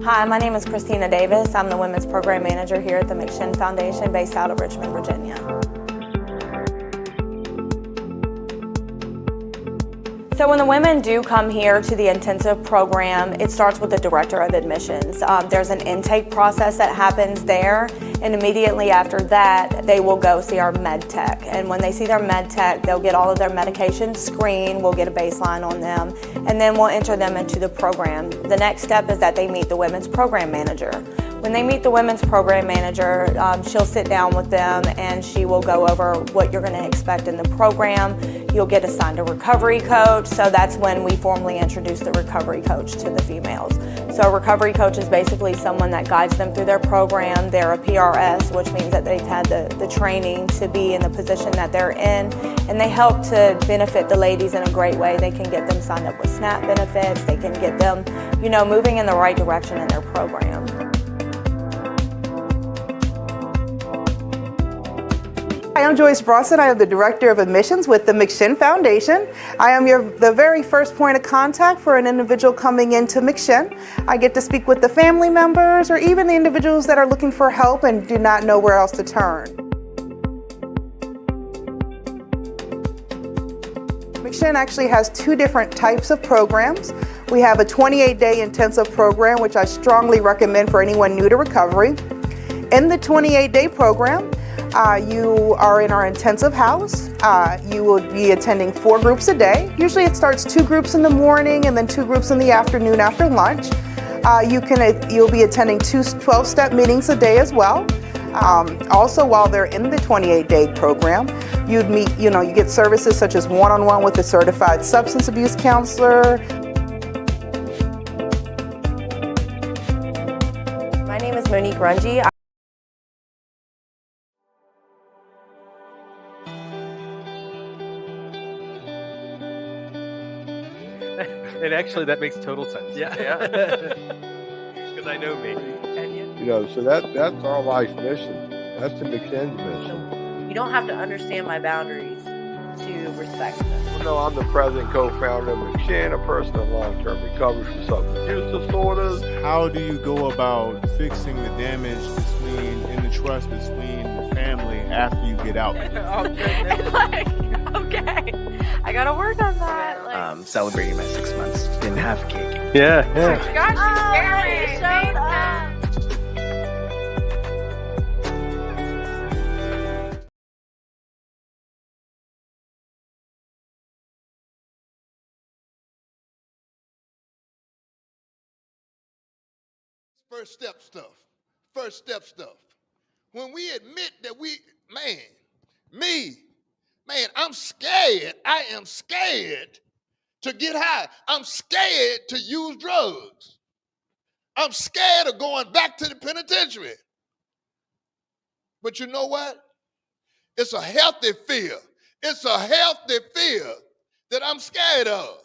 Hi, my name is Christina Davis. I'm the Women's Program Manager here at the McShin Foundation based out of Richmond, Virginia. So when the women do come here to the intensive program, it starts with the Director of Admissions. There's an intake process that happens there, and immediately after that, they will go see our med tech. And when they see their med tech, they'll get all of their medications screened, we'll get a baseline on them, and then we'll enter them into the program. The next step is that they meet the Women's Program Manager. When they meet the Women's Program Manager, she'll sit down with them and she will go over what you're going to expect in the program. You'll get assigned a recovery coach, so that's when we formally introduce the recovery coach to the females. So a recovery coach is basically someone that guides them through their program. They're a PRS, which means that they've had the training to be in the position that they're in, and they help to benefit the ladies in a great way. They can get them signed up with SNAP benefits, they can get them, moving in the right direction in their program. Hi, I'm Joyce Bronson. I am the Director of Admissions with the McShin Foundation. I am the very first point of contact for an individual coming into McShin. I get to speak with the family members or even the individuals that are looking for help and do not know where else to turn. McShin actually has two different types of programs. We have a 28-day intensive program, which I strongly recommend for anyone new to recovery. In the 28-day program, you are in our intensive house. You will be attending 4 groups a day. Usually it starts 2 groups in the morning and then 2 groups in the afternoon after lunch. You'll be attending 2 12-step meetings a day as well. Also, while they're in the 28-day program, you get services such as one-on-one with a certified substance abuse counselor. My name is Monique Runge. And actually, that makes total sense. Yeah. Because I know me. So that's our life's mission. That's the McShin's mission. You don't have to understand my boundaries to respect them. I'm the president and co-founder of McShin, a person in long-term recovery from substance use disorders. How do you go about fixing the damage in the trust between the family after you get out? Okay, I gotta work on that. Celebrating my 6 months. Didn't have cake. Yeah. Gosh, showed up. First step stuff. When we admit that I'm scared. I am scared to get high. I'm scared to use drugs. I'm scared of going back to the penitentiary. But you know what? It's a healthy fear. It's a healthy fear that I'm scared of.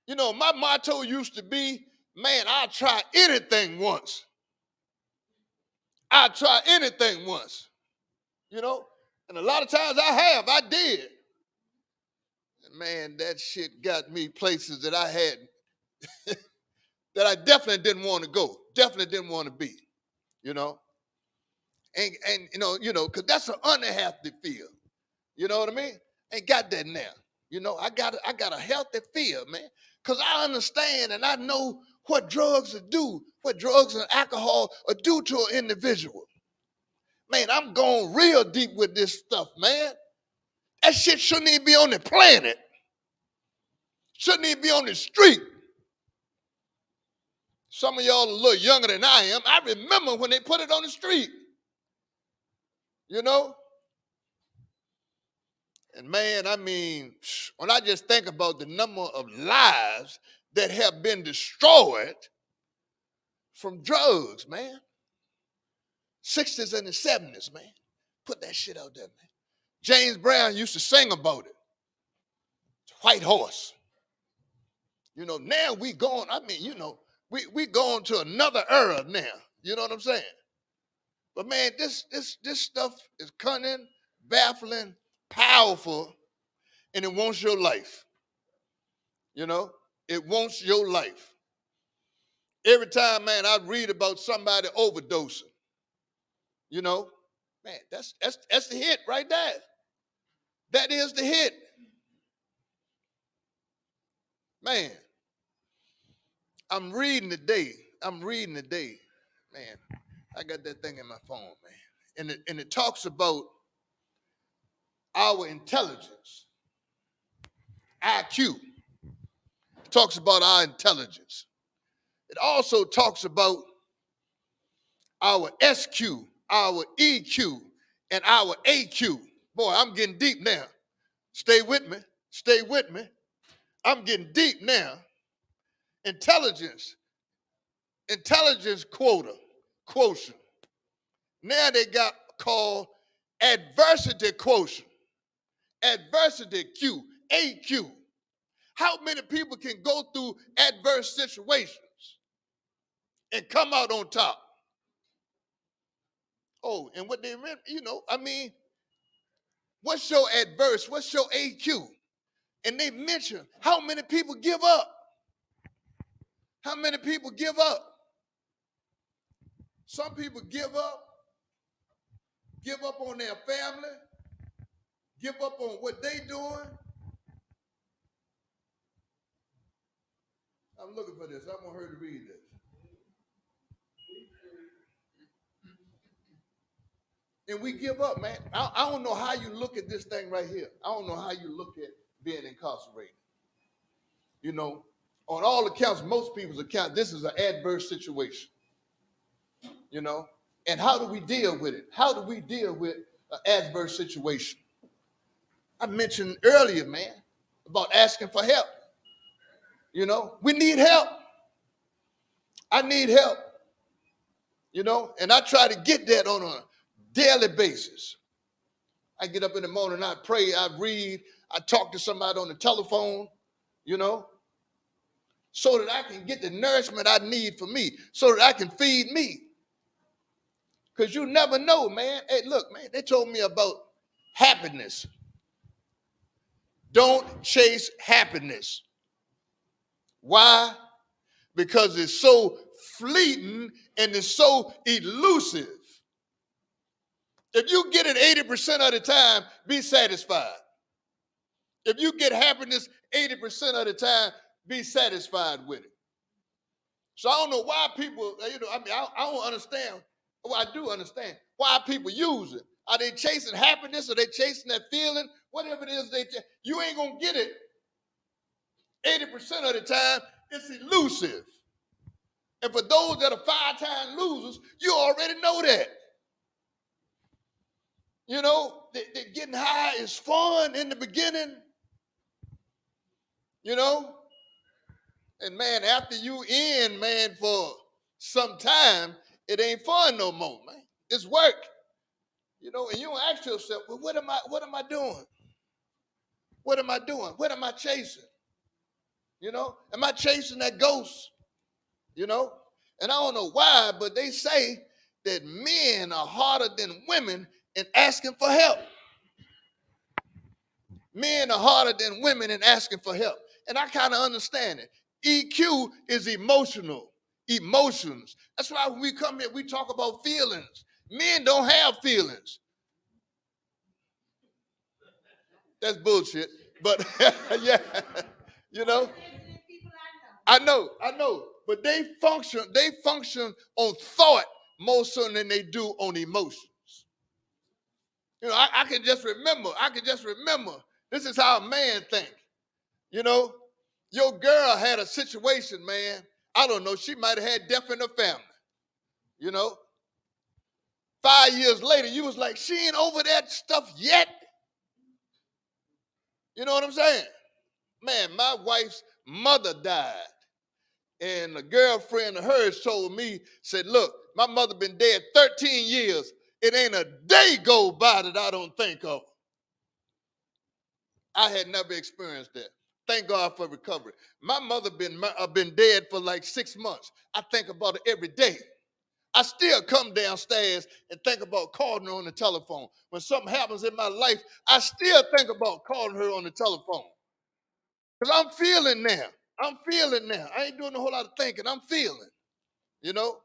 My motto used to be, I'll try anything once. I'll try anything once. And a lot of times I did. And that shit got me places that I had, that I definitely didn't want to go, definitely didn't want to be, because that's an unhealthy fear. You know what I mean? Ain't got that now. I got a healthy fear, man, because I understand and I know what drugs what drugs and alcohol do to an individual. I'm going real deep with this stuff, man. That shit shouldn't even be on the planet. Shouldn't even be on the street. Some of y'all a little younger than I am. I remember when they put it on the street. And when I just think about the number of lives that have been destroyed from drugs, man. 60s and the 70s, man. Put that shit out there, man. James Brown used to sing about it. White horse. Now we going, we going to another era now. You know what I'm saying? But man, this stuff is cunning, baffling, powerful, and it wants your life. It wants your life. Every time, man, I read about somebody overdosing, you know, man, that's the hit right there. That is the hit. Man, I'm reading today. Man, I got that thing in my phone, man. And it talks about our intelligence, IQ. It talks about our intelligence. It also talks about our SQ, our EQ, and our AQ. Boy, I'm getting deep now. Stay with me. Stay with me. I'm getting deep now. Intelligence quotient. Now they got called adversity quotient. Adversity Q, AQ. How many people can go through adverse situations and come out on top? Oh, and what they meant, what's your adverse? What's your AQ? And they mention how many people give up. How many people give up? Some people give up on their family, give up on what they doing. I'm looking for this. I want her to read this. And we give up, man. I don't know how you look at this thing right here. I don't know how you look at being incarcerated. You know, on all accounts, most people's account, this is an adverse situation. You know, and how do we deal with it? How do we deal with an adverse situation? I mentioned earlier, man, about asking for help. You know, we need help. I need help. You know, and I try to get that on a daily basis. I get up in the morning, I pray, I read, I talk to somebody on the telephone, you know, so that I can get the nourishment I need for me, so that I can feed me. Because you never know, man. Hey, look, man, they told me about happiness. Don't chase happiness. Why? Because it's so fleeting and it's so elusive. If you get it 80% of the time, be satisfied. If you get happiness 80% of the time, be satisfied with it. So I don't know why people, I don't understand. Well, I do understand why people use it. Are they chasing happiness? Are they chasing that feeling? Whatever it is, you ain't going to get it 80% of the time. It's elusive. And for those that are 5-time losers, you already know that. You know, they getting high is fun in the beginning. You know, and man, after you in, man, for some time, it ain't fun no more, man. It's work. You know, and you don't ask yourself, well, what am I doing? What am I doing? What am I chasing? You know, am I chasing that ghost? You know, and I don't know why, but they say that men are harder than women in asking for help. Men are harder than women in asking for help. And I kind of understand it. EQ is emotions. That's why when we come here, we talk about feelings. Men don't have feelings. That's bullshit. But yeah, you know. I know. But they function on thought more so than they do on emotions. You know, I can just remember. This is how a man thinks. You know, your girl had a situation, man. I don't know. She might have had death in her family. You know, 5 years later, you was like, she ain't over that stuff yet. You know what I'm saying? Man, my wife's mother died. And a girlfriend of hers told me, said, look, my mother been dead 13 years. It ain't a day go by that I don't think of her. I had never experienced that. Thank God for recovery. My mother been dead for like 6 months. I think about it every day. I still come downstairs and think about calling her on the telephone. When something happens in my life, I still think about calling her on the telephone. Because I'm feeling now. I ain't doing a whole lot of thinking. I'm feeling. you know?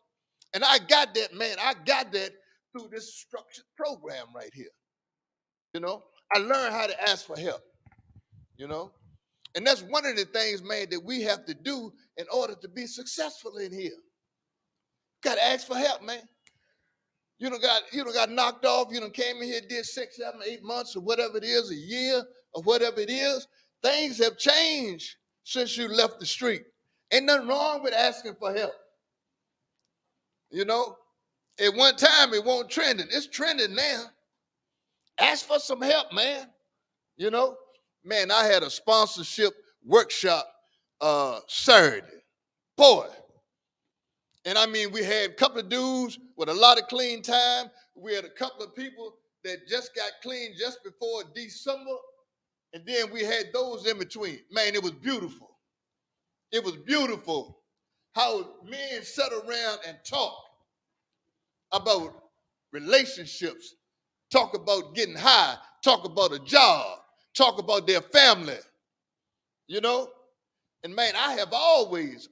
And I got that, man. I got that through this structured program right here. You know, I learned how to ask for help, you know? And that's one of the things, man, that we have to do in order to be successful in here. Got to ask for help, man. You don't got knocked off. You done came in here, did 6, 7, 8 months or whatever it is, a year or whatever it is. Things have changed since you left the street. Ain't nothing wrong with asking for help. You know, at one time it wasn't trending. It's trending now. Ask for some help, man. You know, man, I had a sponsorship workshop Saturday. Boy. And I mean, we had a couple of dudes with a lot of clean time. We had a couple of people that just got clean just before December. And then we had those in between. Man, it was beautiful. It was beautiful how men sat around and talk about relationships, talk about getting high, talk about a job, talk about their family, you know? And man, I have always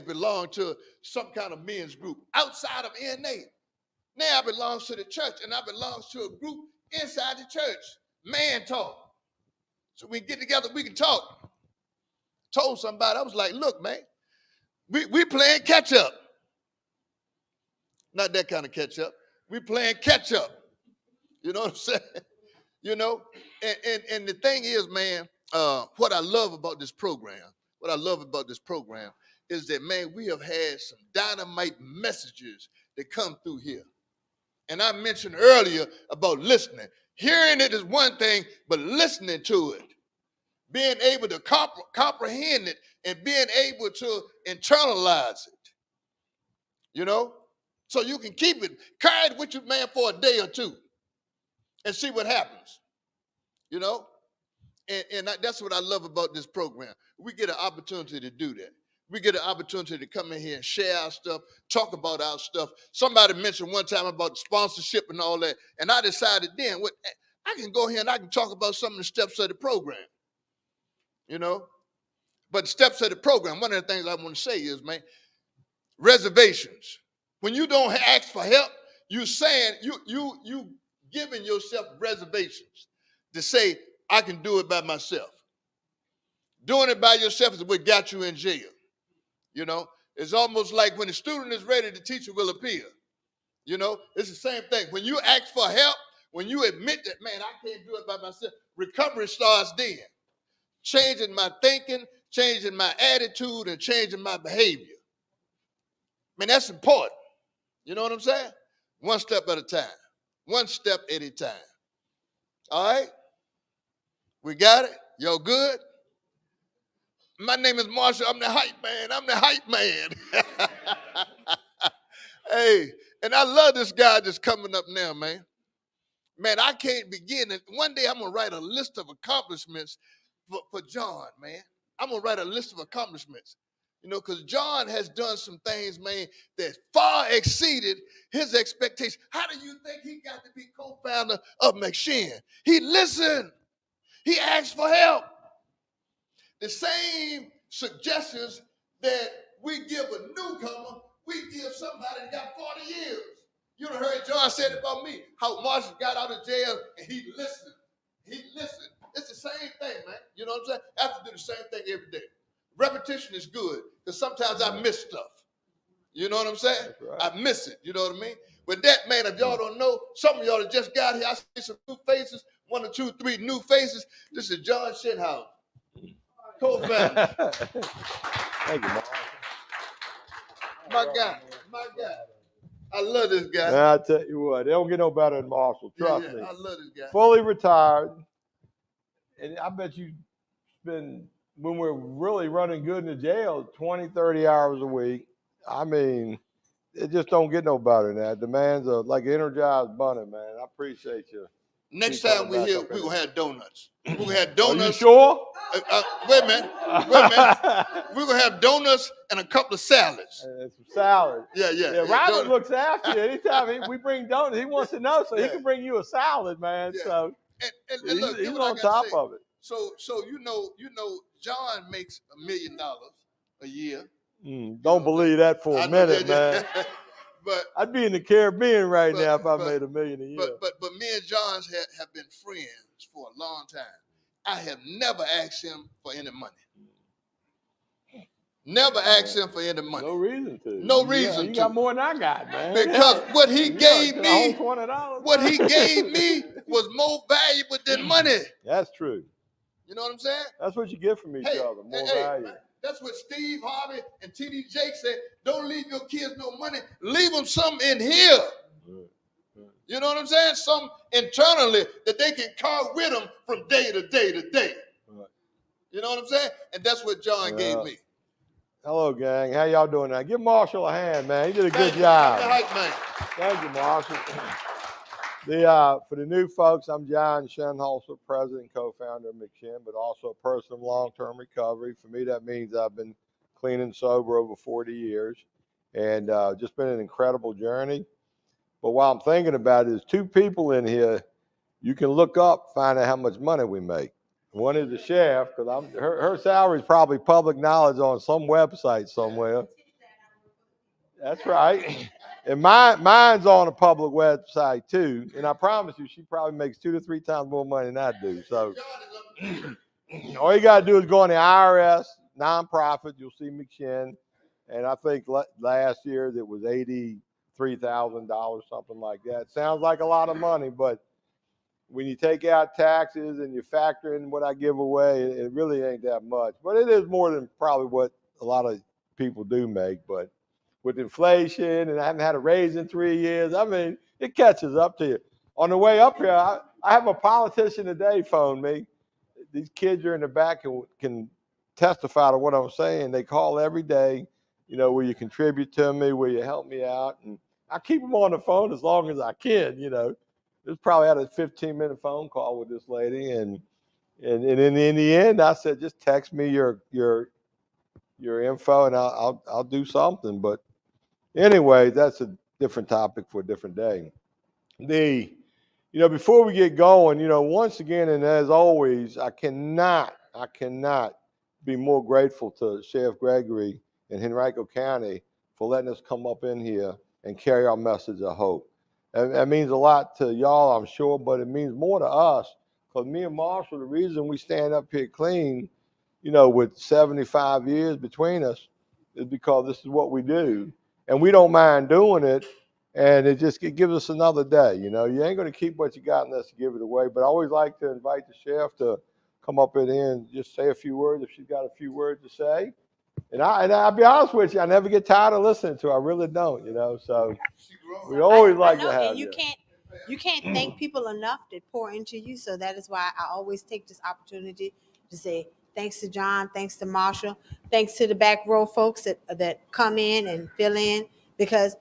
belonged to some kind of men's group outside of NA. Now I belong to the church, and I belong to a group inside the church. Man talk. So we get together, we can talk. Told somebody, I was like, look, man, we playing catch up. Not that kind of catch up. We playing catch up. You know what I'm saying? You know, and the thing is, man, what I love about this program, is that, man, we have had some dynamite messages that come through here. And I mentioned earlier about listening. Hearing it is one thing, but listening to it, being able to comprehend it and being able to internalize it, you know, so you can keep it, carry it with you, man, for a day or two and see what happens, you know. And that's what I love about this program. We get an opportunity to do that. We get an opportunity to come in here and share our stuff, talk about our stuff. Somebody mentioned one time about sponsorship and all that, and I decided then, I can go here and I can talk about some of the steps of the program, you know. But the steps of the program, one of the things I want to say is, man, reservations. When you don't ask for help, you saying you giving yourself reservations to say, I can do it by myself. Doing it by yourself is what got you in jail. You know, it's almost like when the student is ready, the teacher will appear. You know, it's the same thing. When you ask for help, when you admit that, man, I can't do it by myself, recovery starts then. Changing my thinking, changing my attitude, and changing my behavior. I mean, that's important. You know what I'm saying? One step at a time. One step at a time. All right? We got it? Y'all good? My name is Marshall. I'm the hype man. Hey, and I love this guy that's coming up now, man. Man, I can't begin. And one day I'm going to write a list of accomplishments for John, man. I'm going to write a list of accomplishments. You know, because John has done some things, man, that far exceeded his expectations. How do you think he got to be co-founder of McShin? He listened. He asked for help. The same suggestions that we give a newcomer, we give somebody that got 40 years. You done heard John said about me, how Marshall got out of jail and he listened. He listened. It's the same thing, man. You know what I'm saying? I have to do the same thing every day. Repetition is good because sometimes I miss stuff. You know what I'm saying? Right. I miss it. You know what I mean? But that, man, if y'all don't know, some of y'all that just got here, I see some new faces, 1 or 2, 3 new faces. This is John Shithouse, co-founder. Thank you, Mark. My guy. I love this guy. Man, I tell you what, they don't get no better than Marshall. Trust me. I love this guy. Fully retired. And I bet you spend, when we're really running good in the jail, 20, 30 hours a week. I mean, it just don't get no better than that. The man's like an energized bunny, man. I appreciate you. Next time we're here, we're going to have donuts. We're going to have donuts. Are you sure? Wait a minute. We're going to have donuts and a couple of salads. And some salad. Yeah. Robert looks after you. Anytime we bring donuts, he wants to know, so he can bring you a salad, man. Yeah. So and look, he's on top of it. So you know, John makes $1 million a year. Don't believe that for I a know minute, man. But I'd be in the Caribbean right now if I made $1 million a year. But me and John have been friends for a long time. I have never asked him for any money. Never asked him for any money. No reason to. No reason to. You got more than I got, man. Because what he gave me, $20, what he gave me was more valuable than money. That's true. You know what I'm saying? That's what you get from each other, more value. That's what Steve Harvey and T.D. Jakes said. Don't leave your kids no money. Leave them something in here. You know what I'm saying? Something internally that they can carry with them from day to day to day. You know what I'm saying? And that's what John gave me. Hello, gang. How y'all doing now? Give Marshall a hand, man. He did a good job. Man. Thank you, Marshall. For the new folks, I'm John Shenholzer, president and co-founder of McShin, but also a person of long-term recovery. For me, that means I've been clean and sober over 40 years, and just been an incredible journey. But while I'm thinking about it, there's two people in here you can look up, find out how much money we make. One is the sheriff, because her salary is probably public knowledge on some website somewhere. That's right. And mine's on a public website too. And I promise you, she probably makes 2 to 3 times more money than I do. So all you got to do is go on the IRS, nonprofit, you'll see McShin. And I think last year it was $83,000, something like that. Sounds like a lot of money, but when you take out taxes and you factor in what I give away, it really ain't that much. But it is more than probably what a lot of people do make. But with inflation, and I haven't had a raise in 3 years, I mean, it catches up to you. On the way up here, I have a politician today phone me. These kids are in the back and can testify to what I'm saying. They call every day, you know, will you contribute to me? Will you help me out? And I keep them on the phone as long as I can, you know. This probably had a 15-minute phone call with this lady, and in the end, I said, just text me your info, and I'll do something. But anyway, that's a different topic for a different day. Before we get going, once again, and as always, I cannot be more grateful to Sheriff Gregory and Henrico County for letting us come up in here and carry our message of hope. That means a lot to y'all, I'm sure, but it means more to us, because me and Marshall, the reason we stand up here clean, with 75 years between us, is because this is what we do. And we don't mind doing it, and it gives us another day. You ain't going to keep what you got unless you give it away. But I always like to invite the sheriff to come up in here and just say a few words if she's got a few words to say. And I'll be honest with you, I never get tired of listening to her. I really don't, So we always like to have you. You can't thank people enough that pour into you. So that is why I always take this opportunity to say thanks to John, thanks to Marshall, thanks to the back row folks that come in and fill in, because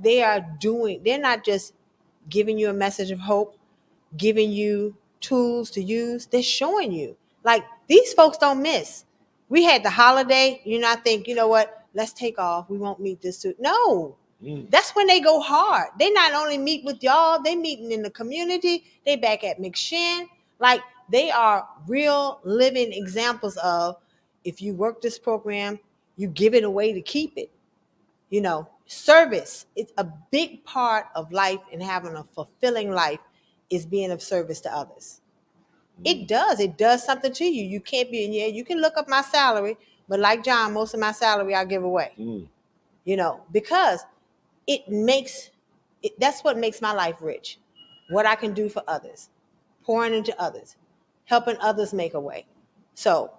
they're not just giving you a message of hope, giving you tools to use. They're showing you. Like, these folks don't miss. We had the holiday, think, let's take off. We won't meet this too. No, that's when they go hard. They not only meet with y'all, they meeting in the community. They back at McShin. Like, they are real living examples of, if you work this program, you give it away to keep it. Service. It's a big part of life, and having a fulfilling life is being of service to others. It does something to you. You can't be in here. You can look up my salary, but like John, most of my salary I give away. Because that's what makes my life rich. What I can do for others, pouring into others, helping others make a way. So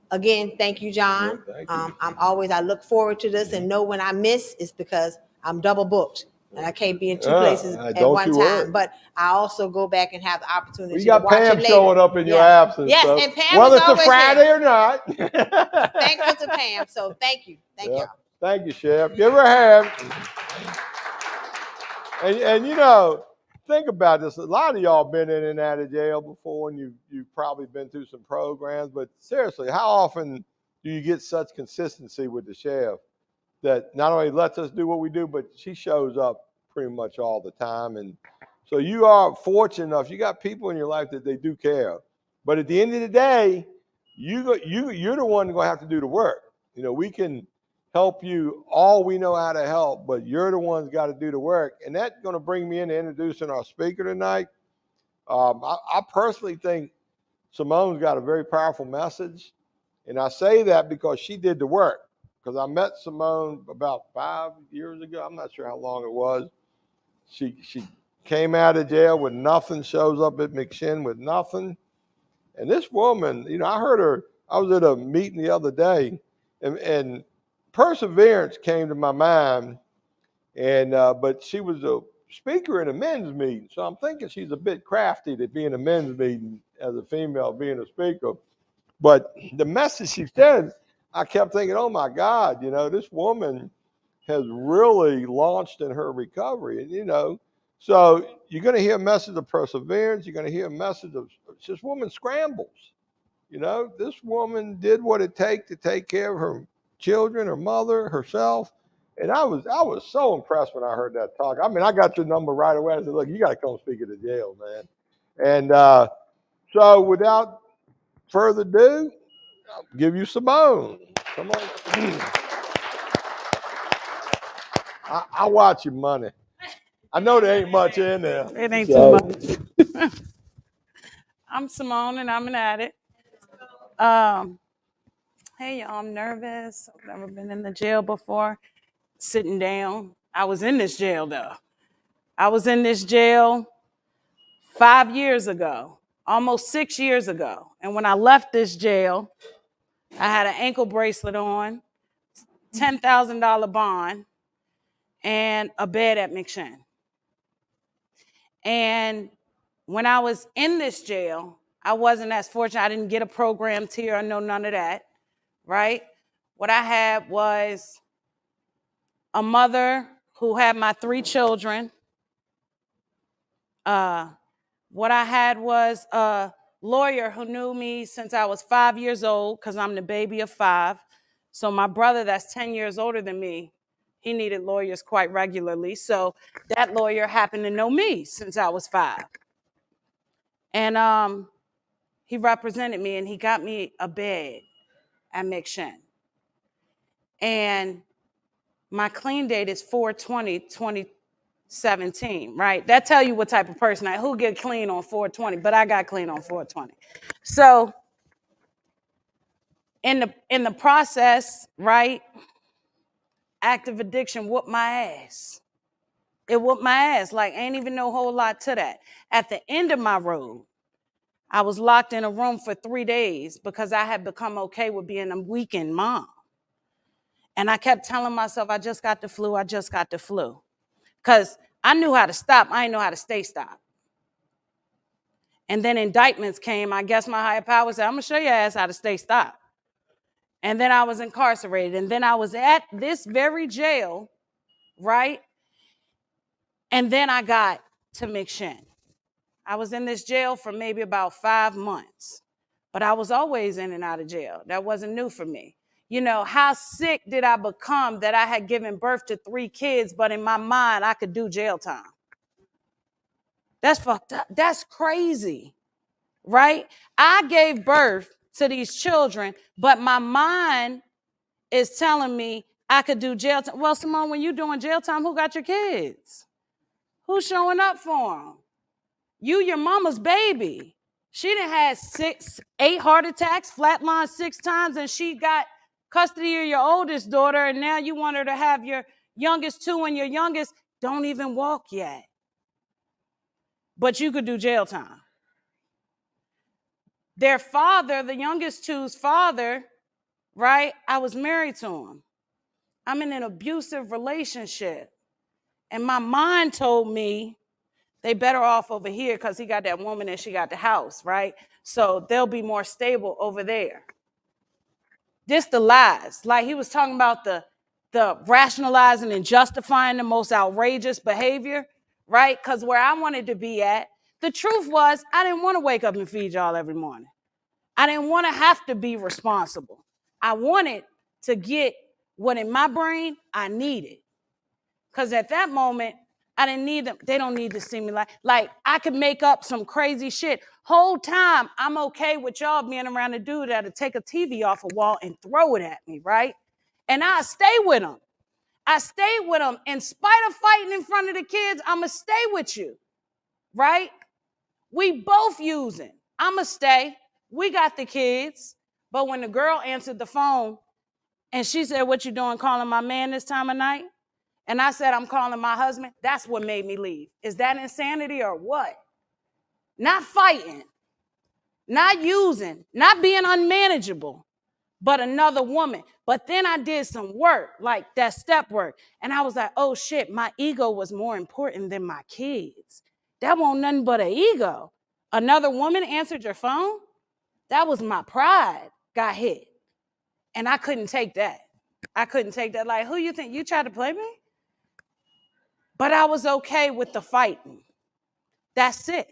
again, thank you, John. Yeah, thank you. I look forward to this, and know when I miss, it's because I'm double booked. And I can't be in two places at one time. Worry. But I also go back and have the opportunity to watch it later. You got Pam showing up in your absence. Yes, so and Pam whether is it's always a Friday here. or not. Thankful to Pam. So thank you. Thank y'all. Thank you, Sheriff. Give her a hand. And think about this. A lot of y'all been in and out of jail before, and you've probably been through some programs. But seriously, how often do you get such consistency with the sheriff that not only lets us do what we do, but she shows up pretty much all the time? And so you are fortunate enough. You got people in your life that they do care. But at the end of the day, you're the one going to have to do the work. We can help you all we know how to help, but you're the ones got to do the work. And that's going to bring me into introducing our speaker tonight. I personally think Simone's got a very powerful message. And I say that because she did the work. Because I met Simone about 5 years ago. I'm not sure how long it was. She came out of jail with nothing, shows up at McShin with nothing. And this woman, you know, I heard her, I was at a meeting the other day, and perseverance came to my mind. And but she was a speaker in a men's meeting. So I'm thinking she's a bit crafty to be in a men's meeting as a female being a speaker. But the message she said, I kept thinking, oh my God, you know, this woman has really launched in her recovery. And, you know, so you're going to hear a message of perseverance. You're going to hear a message of this woman scrambles. You know, this woman did what it takes to take care of her children, her mother, herself. And I was so impressed when I heard that talk. I mean, I got your number right away. I said, look, you got to come speak at the jail, man. And so without further ado, I'll give you Simone. Come on. I watch your money. I know there ain't much in there. It ain't too much. I'm Simone and I'm an addict. Hey, y'all, I'm nervous. I've never been in the jail before. Sitting down. I was in this jail though. I was in this jail 5 years ago, almost 6 years ago. And when I left this jail, I had an ankle bracelet on, $10,000 bond, and a bed at McShin. And when I was in this jail, I wasn't as fortunate. I didn't get a program tier. I know none of that, right? What I had was a mother who had my 3 children. What I had was a lawyer who knew me since I was 5 years old, because I'm the baby of 5. So my brother that's 10 years older than me, he needed lawyers quite regularly. So that lawyer happened to know me since I was 5. And he represented me and he got me a bed at McShin. And my clean date is 4/20/2017, right? That tell you what type of person who get clean on 4/20, but I got clean on 4/20. So in the process, right, active addiction whooped my ass. It whooped my ass. Like, ain't even no whole lot to that. At the end of my road, I was locked in a room for 3 days because I had become okay with being a weekend mom. And I kept telling myself, I just got the flu, I just got the flu. Because I knew how to stop, I didn't know how to stay stopped. And then indictments came. I guess my higher power said, I'm going to show your ass how to stay stopped. And then I was incarcerated. And then I was at this very jail, right? And then I got to McShin. I was in this jail for maybe about 5 months. But I was always in and out of jail. That wasn't new for me. You know, how sick did I become that I had given birth to 3 kids, but in my mind, I could do jail time? That's fucked up. That's crazy, right? I gave birth to these children, but my mind is telling me I could do jail time. Well, Simone, when you're doing jail time, who got your kids? Who's showing up for them? You, your mama's baby. She done had 8 heart attacks, flatlined 6 times, and she got custody of your oldest daughter, and now you want her to have your youngest 2, and your youngest don't even walk yet. But you could do jail time. Their father, the youngest 2's father, right? I was married to him. I'm in an abusive relationship. And my mind told me they better off over here because he got that woman and she got the house, right? So they'll be more stable over there. This the lies. Like he was talking about the rationalizing and justifying the most outrageous behavior, right? Because where I wanted to be at, the truth was I didn't want to wake up and feed y'all every morning. I didn't want to have to be responsible. I wanted to get what in my brain I needed. Because at that moment, I didn't need them. They don't need to see me like I could make up some crazy shit. Whole time, I'm okay with y'all being around a dude that'll take a TV off a wall and throw it at me, right? And I stay with them. I stayed with them. In spite of fighting in front of the kids, I'ma stay with you, right? We both using. I'ma stay. We got the kids. But when the girl answered the phone and she said, what you doing calling my man this time of night? And I said, I'm calling my husband. That's what made me leave. Is that insanity or what? Not fighting, not using, not being unmanageable, but another woman. But then I did some work, like that step work. And I was like, oh shit, my ego was more important than my kids. That wasn't nothing but an ego. Another woman answered your phone? That was my pride got hit. And I couldn't take that. I couldn't take that. Like, who you think? You tried to play me? But I was okay with the fighting. That's it.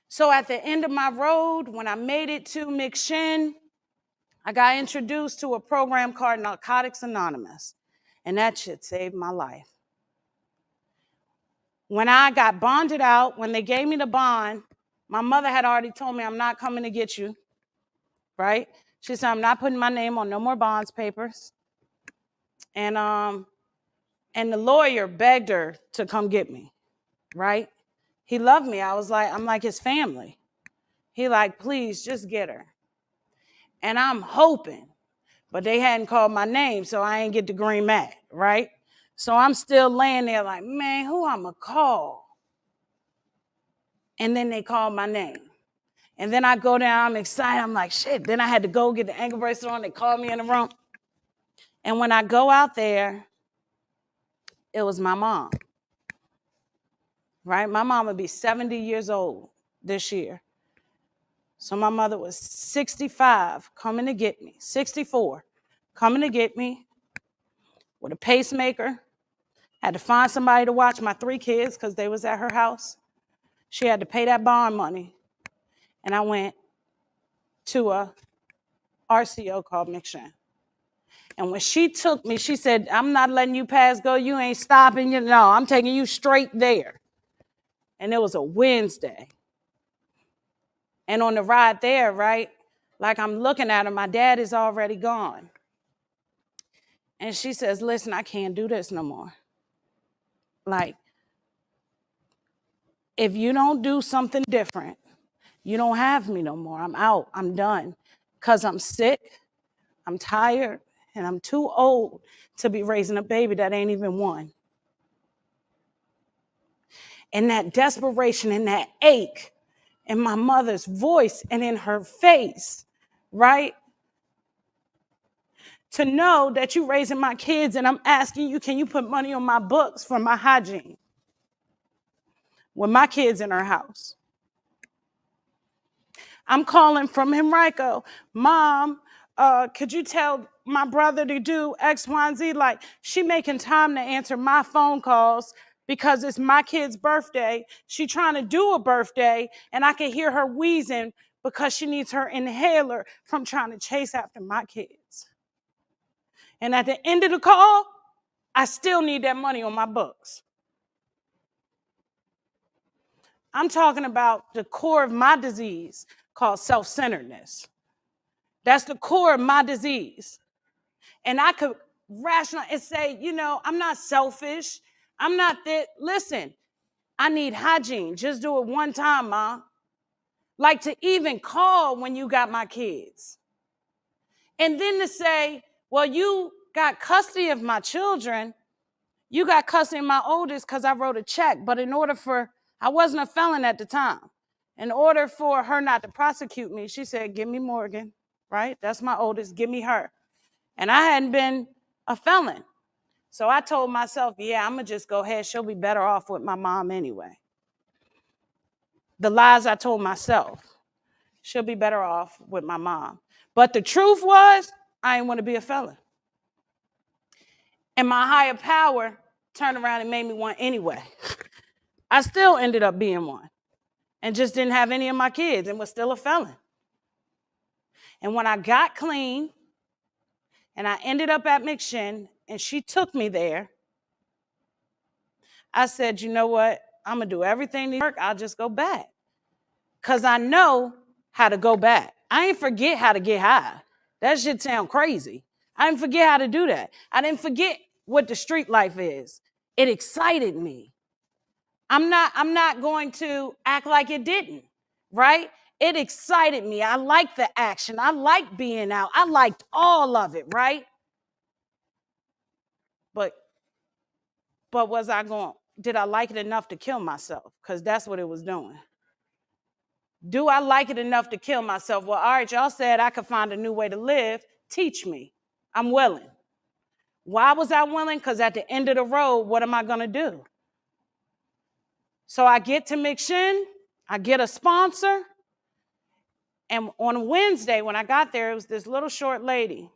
So at the end of my road, when I made it to McShin, I got introduced to a program called Narcotics Anonymous. And that shit saved my life. When I got bonded out, when they gave me the bond, my mother had already told me, I'm not coming to get you, right? She said, I'm not putting my name on no more bonds papers. And the lawyer begged her to come get me, right? He loved me. I'm like his family. He like, please just get her. And I'm hoping, but they hadn't called my name, so I ain't get the green mat, right? So I'm still laying there like, man, who I'ma call? And then they called my name. And then I go down, I'm excited. I'm like, shit. Then I had to go get the ankle bracelet on. They called me in the room. And when I go out there, it was my mom, right? My mom would be 70 years old this year. So my mother was 65 coming to get me, 64 coming to get me with a pacemaker. Had to find somebody to watch my 3 kids because they was at her house. She had to pay that bond money. And I went to a RCO called McShin. And when she took me, she said, I'm not letting you pass go. You ain't stopping. No, I'm taking you straight there. And it was a Wednesday. And on the ride there, right, like I'm looking at her, my dad is already gone. And she says, listen, I can't do this no more. Like, if you don't do something different, you don't have me no more. I'm out. I'm done. Because I'm sick, I'm tired, and I'm too old to be raising a baby that ain't even one. And that desperation and that ache in my mother's voice and in her face, right? To know that you raising my kids and I'm asking you, can you put money on my books for my hygiene? With my kids in her house. I'm calling from Henrico, Mom, could you tell my brother to do X, Y, and Z? Like, she making time to answer my phone calls because it's my kid's birthday. She trying to do a birthday, and I can hear her wheezing because she needs her inhaler from trying to chase after my kids. And at the end of the call, I still need that money on my books. I'm talking about the core of my disease called self-centeredness. That's the core of my disease. And I could rationalize and say, you know, I'm not selfish. I'm not that. Listen, I need hygiene. Just do it one time, Mom. Like to even call when you got my kids. And then to say, well, you got custody of my children. You got custody of my oldest because I wrote a check. But in order for, I wasn't a felon at the time. In order for her not to prosecute me, she said, give me Morgan, right? That's my oldest, give me her. And I hadn't been a felon. So I told myself, yeah, I'm going to just go ahead. She'll be better off with my mom anyway. The lies I told myself, she'll be better off with my mom. But the truth was, I didn't want to be a felon. And my higher power turned around and made me one anyway. I still ended up being one and just didn't have any of my kids and was still a felon. And when I got clean and I ended up at McShin and she took me there, I said, you know what? I'm going to do everything to work. I'll just go back because I know how to go back. I ain't forget how to get high. That shit sound crazy. I didn't forget how to do that. I didn't forget what the street life is. It excited me. I'm not going to act like it didn't, right? It excited me. I liked the action. I liked being out. I liked all of it, right? But did I like it enough to kill myself? Because that's what it was doing. Do I like it enough to kill myself? Well, all right, y'all said I could find a new way to live. Teach me. I'm willing. Why was I willing? Because at the end of the road, what am I going to do? So I get to McShin, I get a sponsor, and on a Wednesday when I got there, it was this little short lady.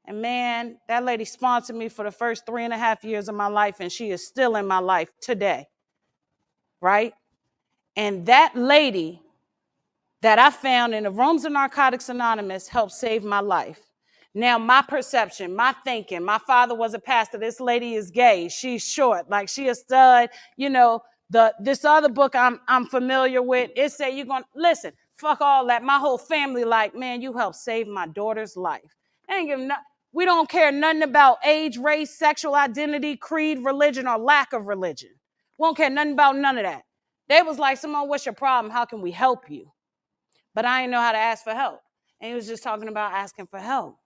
And man, that lady sponsored me for the first 3.5 years of my life, and she is still in my life today, right? And that lady that I found in the rooms of Narcotics Anonymous helped save my life. Now, my perception, my thinking, my father was a pastor. This lady is gay. She's short, like she a stud. You know, this other book I'm familiar with, it say you're going to, listen, fuck all that. My whole family like, man, you helped save my daughter's life. We don't care nothing about age, race, sexual identity, creed, religion, or lack of religion. We don't care nothing about none of that. They was like, Simone, what's your problem? How can we help you? But I didn't know how to ask for help. And he was just talking about asking for help.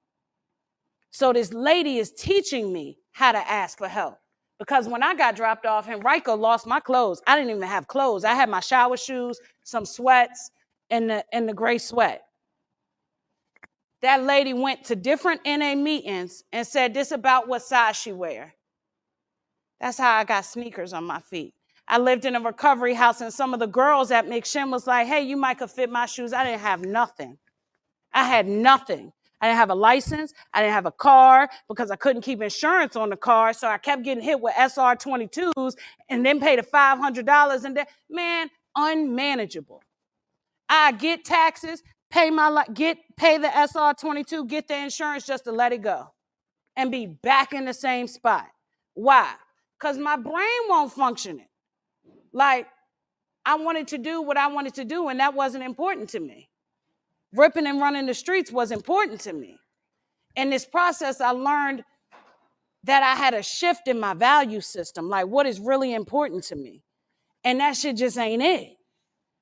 So this lady is teaching me how to ask for help. Because when I got dropped off, Henrico lost my clothes. I didn't even have clothes. I had my shower shoes, some sweats, and the gray sweat. That lady went to different NA meetings and said this about what size she wear. That's how I got sneakers on my feet. I lived in a recovery house, and some of the girls at McShin was like, hey, you might could fit my shoes. I didn't have nothing. I had nothing. I didn't have a license. I didn't have a car because I couldn't keep insurance on the car. So I kept getting hit with SR22s and then paid the $500. And then, man, unmanageable. I get taxes, pay the SR22, get the insurance just to let it go and be back in the same spot. Why? Because my brain won't function it. Like, I wanted to do what I wanted to do, and that wasn't important to me. Ripping and running the streets was important to me. In this process, I learned that I had a shift in my value system, like what is really important to me. And that shit just ain't it,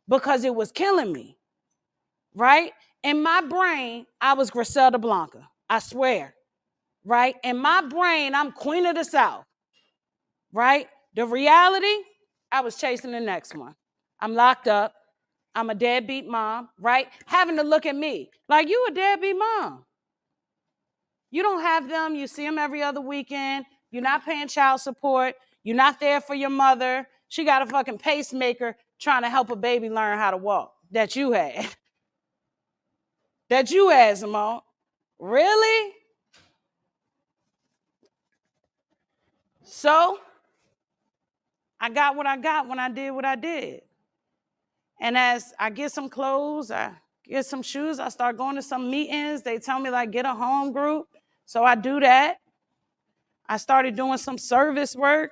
because it was killing me, right? In my brain, I was Griselda Blanca, I swear, right? In my brain, I'm Queen of the South, right? The reality, I was chasing the next one. I'm locked up. I'm a deadbeat mom, right? Having to look at me like, you a deadbeat mom. You don't have them. You see them every other weekend. You're not paying child support. You're not there for your mother. She got a fucking pacemaker trying to help a baby learn how to walk that you had. That you had, Simone. Really? So I got what I got when I did what I did. And as I get some clothes, I get some shoes, I start going to some meetings. They tell me, like, get a home group. So I do that. I started doing some service work.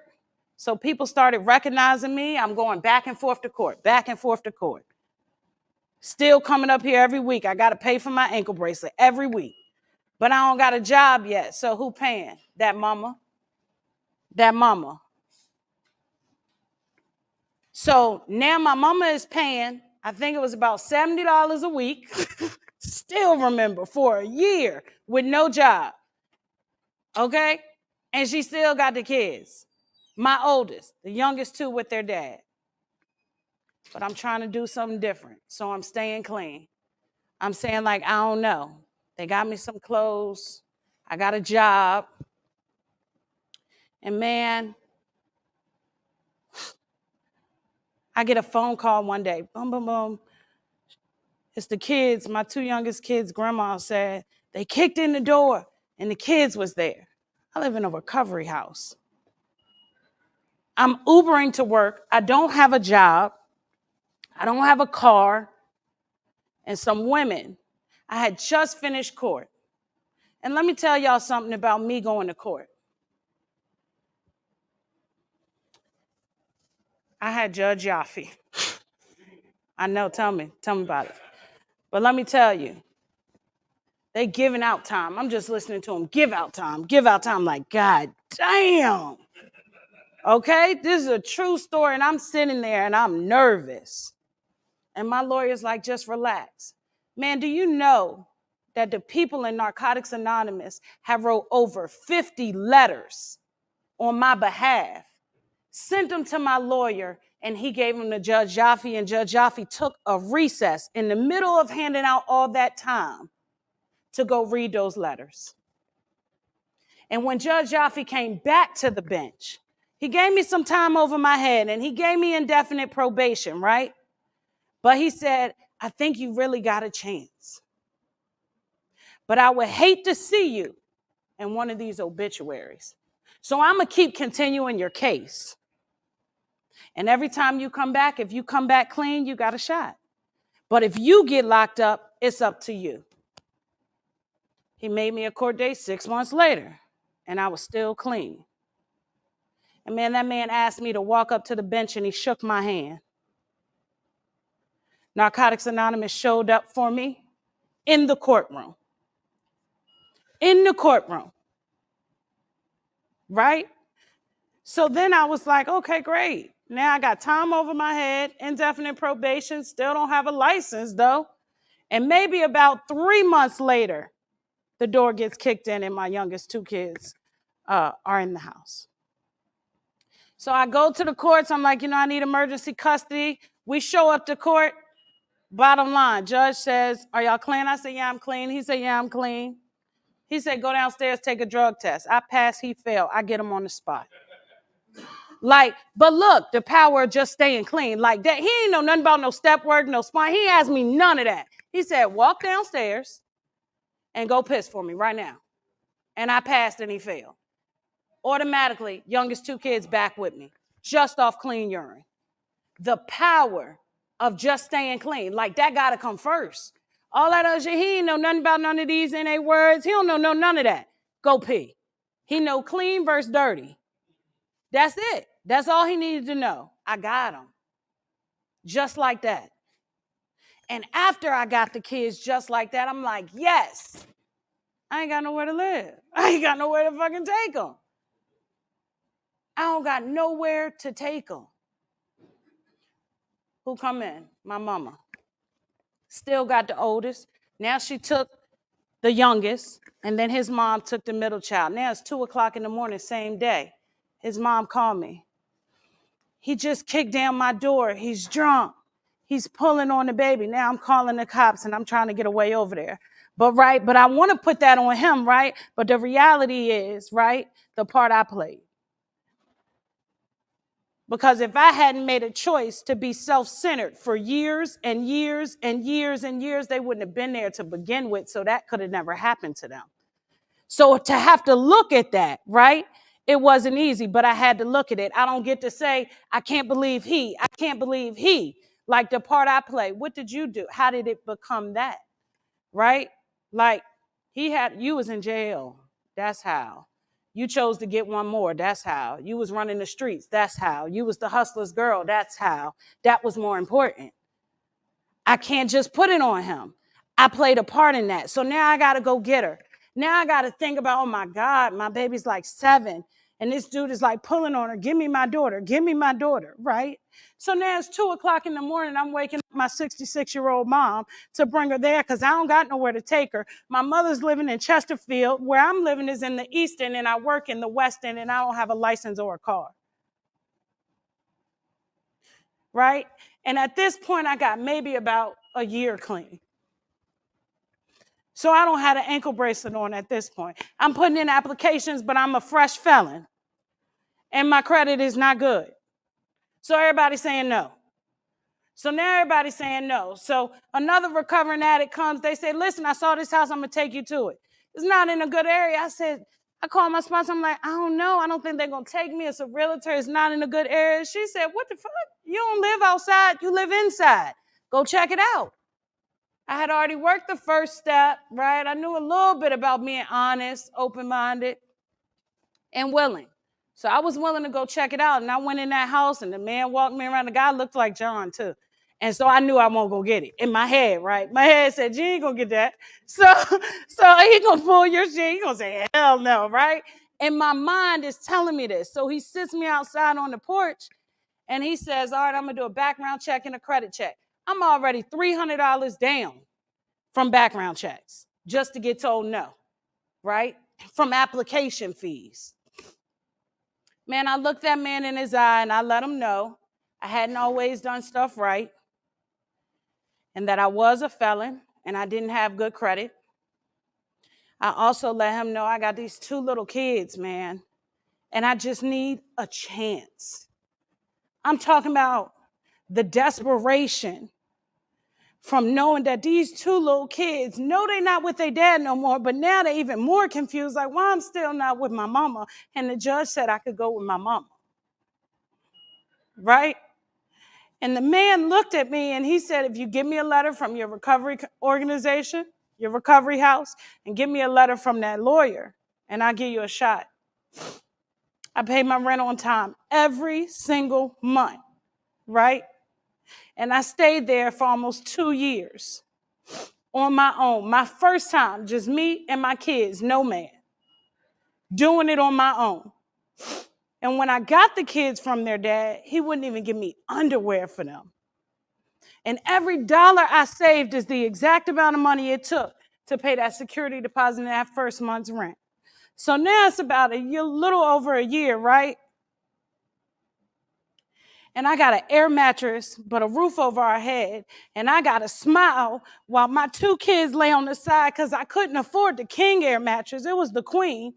So people started recognizing me. I'm going back and forth to court, back and forth to court. Still coming up here every week. I got to pay for my ankle bracelet every week. But I don't got a job yet. So who paying? That mama. That mama. So now my mama is paying, I think it was about $70 a week. Still remember, for a year with no job. Okay? And she still got the kids. My oldest, the youngest two with their dad. But I'm trying to do something different. So I'm staying clean. I'm saying, like, I don't know. They got me some clothes. I got a job. And man, I get a phone call one day. Boom, boom, boom. It's the kids, my two youngest kids' grandma said, they kicked in the door and the kids was there. I live in a recovery house. I'm Ubering to work. I don't have a job. I don't have a car. And some women, I had just finished court. And let me tell y'all something about me going to court. I had Judge Yaffe. I know, tell me about it. But let me tell you, They giving out time. I'm just listening to them. Give out time. Give out time. Like, God damn. Okay, this is a true story, and I'm sitting there and I'm nervous. And my lawyer's like, just relax. Man, do you know that the people in Narcotics Anonymous have wrote over 50 letters on my behalf, sent them to my lawyer, and he gave them to Judge Jaffe, and Judge Jaffe took a recess in the middle of handing out all that time to go read those letters. And when Judge Jaffe came back to the bench, he gave me some time over my head, and he gave me indefinite probation, right? But he said, I think you really got a chance. But I would hate to see you in one of these obituaries. So I'm going to keep continuing your case. And every time you come back, if you come back clean, you got a shot. But if you get locked up, it's up to you. He made me a court date 6 months later, and I was still clean. And man, that man asked me to walk up to the bench, and he shook my hand. Narcotics Anonymous showed up for me in the courtroom. In the courtroom. Right? So then I was like, okay, great. Now I got time over my head, indefinite probation, still don't have a license though. And maybe about 3 months later, the door gets kicked in and my youngest 2 kids are in the house. So I go to the courts. I'm like, I need emergency custody. We show up to court. Bottom line, judge says, are y'all clean? I said, yeah, I'm clean. He said, yeah, I'm clean. He said, go downstairs, take a drug test. I pass, he failed. I get him on the spot. Like, but look, the power of just staying clean. Like that, he ain't know nothing about no step work, no spine. He asked me none of that. He said, walk downstairs and go piss for me right now. And I passed and he failed. Automatically, youngest 2 kids back with me, just off clean urine. The power of just staying clean, like that gotta come first. All that other shit, he ain't know nothing about none of these NA words. He don't know none of that. Go pee. He know clean versus dirty. That's it. That's all he needed to know. I got him. Just like that. And after I got the kids just like that, I'm like, yes, I ain't got nowhere to live. I ain't got nowhere to fucking take them. I don't got nowhere to take them. Who come in? My mama. Still got the oldest. Now she took the youngest, and then his mom took the middle child. Now it's 2 o'clock in the morning, same day. His mom called me. He just kicked down my door. He's drunk. He's pulling on the baby. Now I'm calling the cops, and I'm trying to get away over there. But I want to put that on him, right? But the reality is, right, the part I played. Because if I hadn't made a choice to be self-centered for years and years and years and years, they wouldn't have been there to begin with, so that could have never happened to them. So to have to look at that, right, it wasn't easy, but I had to look at it. I don't get to say, I can't believe he. Like the part I play, what did you do? How did it become that, right? Like you was in jail. That's how. You chose to get one more. That's how. You was running the streets. That's how. You was the hustler's girl. That's how. That was more important. I can't just put it on him. I played a part in that. So now I got to go get her. Now I got to think about, oh my God, my baby's like 7. And this dude is like pulling on her. Give me my daughter. Give me my daughter. Right? So now it's 2 o'clock in the morning. I'm waking up my 66-year-old mom to bring her there because I don't got nowhere to take her. My mother's living in Chesterfield. Where I'm living is in the East End, and I work in the West End, and I don't have a license or a car. Right? And at this point, I got maybe about a year clean. So I don't have an ankle bracelet on at this point. I'm putting in applications, but I'm a fresh felon. And my credit is not good. So everybody's saying no. So now everybody's saying no. So another recovering addict comes. They say, listen, I saw this house. I'm going to take you to it. It's not in a good area. I called my sponsor. I'm like, I don't know. I don't think they're going to take me. It's a realtor. It's not in a good area. She said, what the fuck? You don't live outside. You live inside. Go check it out. I had already worked the first step, right? I knew a little bit about being honest, open-minded, and willing. So I was willing to go check it out. And I went in that house, and the man walked me around. The guy looked like John, too. And so I knew I won't go get it in my head, right? My head said, you ain't gonna get that. So he gonna pull your shit. He gonna say, hell no, right? And my mind is telling me this. So he sits me outside on the porch and he says, all right, I'm gonna do a background check and a credit check. I'm already $300 down from background checks just to get told no, right? From application fees. Man, I looked that man in his eye and I let him know I hadn't always done stuff right and that I was a felon and I didn't have good credit. I also let him know I got these 2 little kids, man, and I just need a chance. I'm talking about the desperation from knowing that these 2 little kids know they're not with their dad no more, but now they're even more confused, like, why I'm still not with my mama, and the judge said I could go with my mama, right? And the man looked at me and he said, if you give me a letter from your recovery organization, your recovery house, and give me a letter from that lawyer, and I'll give you a shot. I pay my rent on time every single month, right? And I stayed there for almost 2 years on my own. My first time, just me and my kids, no man, doing it on my own. And when I got the kids from their dad, he wouldn't even give me underwear for them. And every dollar I saved is the exact amount of money it took to pay that security deposit and that first month's rent. So now it's about little over a year, right? And I got an air mattress, but a roof over our head. And I got to smile while my 2 kids lay on the side because I couldn't afford the king air mattress. It was the queen.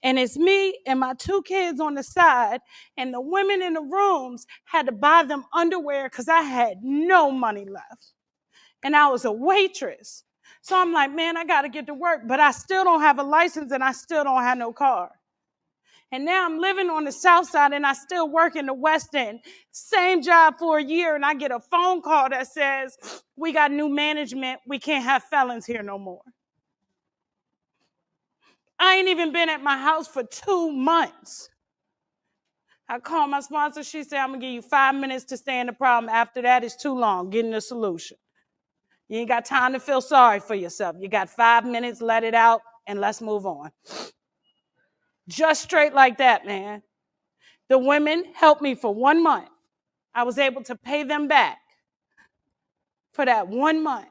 And it's me and my 2 kids on the side. And the women in the rooms had to buy them underwear because I had no money left. And I was a waitress. So I'm like, man, I got to get to work. But I still don't have a license and I still don't have no car. And now I'm living on the south side and I still work in the West End. Same job for a year and I get a phone call that says, we got new management. We can't have felons here no more. I ain't even been at my house for 2 months. I called my sponsor. She said, I'm going to give you 5 minutes to stay in the problem. After that, it's too long getting a solution. You ain't got time to feel sorry for yourself. You got 5 minutes, let it out, and let's move on. Just straight like that, man. The women helped me for 1 month. I was able to pay them back for that 1 month.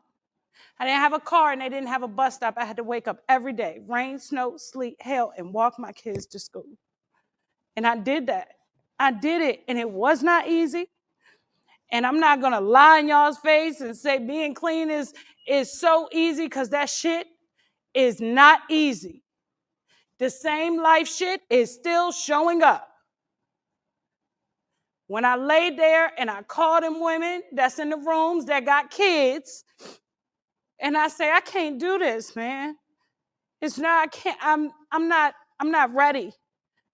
I didn't have a car and they didn't have a bus stop. I had to wake up every day, rain, snow, sleet, hail, and walk my kids to school. And I did that. I did it, and it was not easy. And I'm not going to lie in y'all's face and say being clean is so easy because that shit is not easy. The same life shit is still showing up. When I laid there and I called them women that's in the rooms that got kids, and I say, I can't do this, man. It's not, I can't, I'm not ready,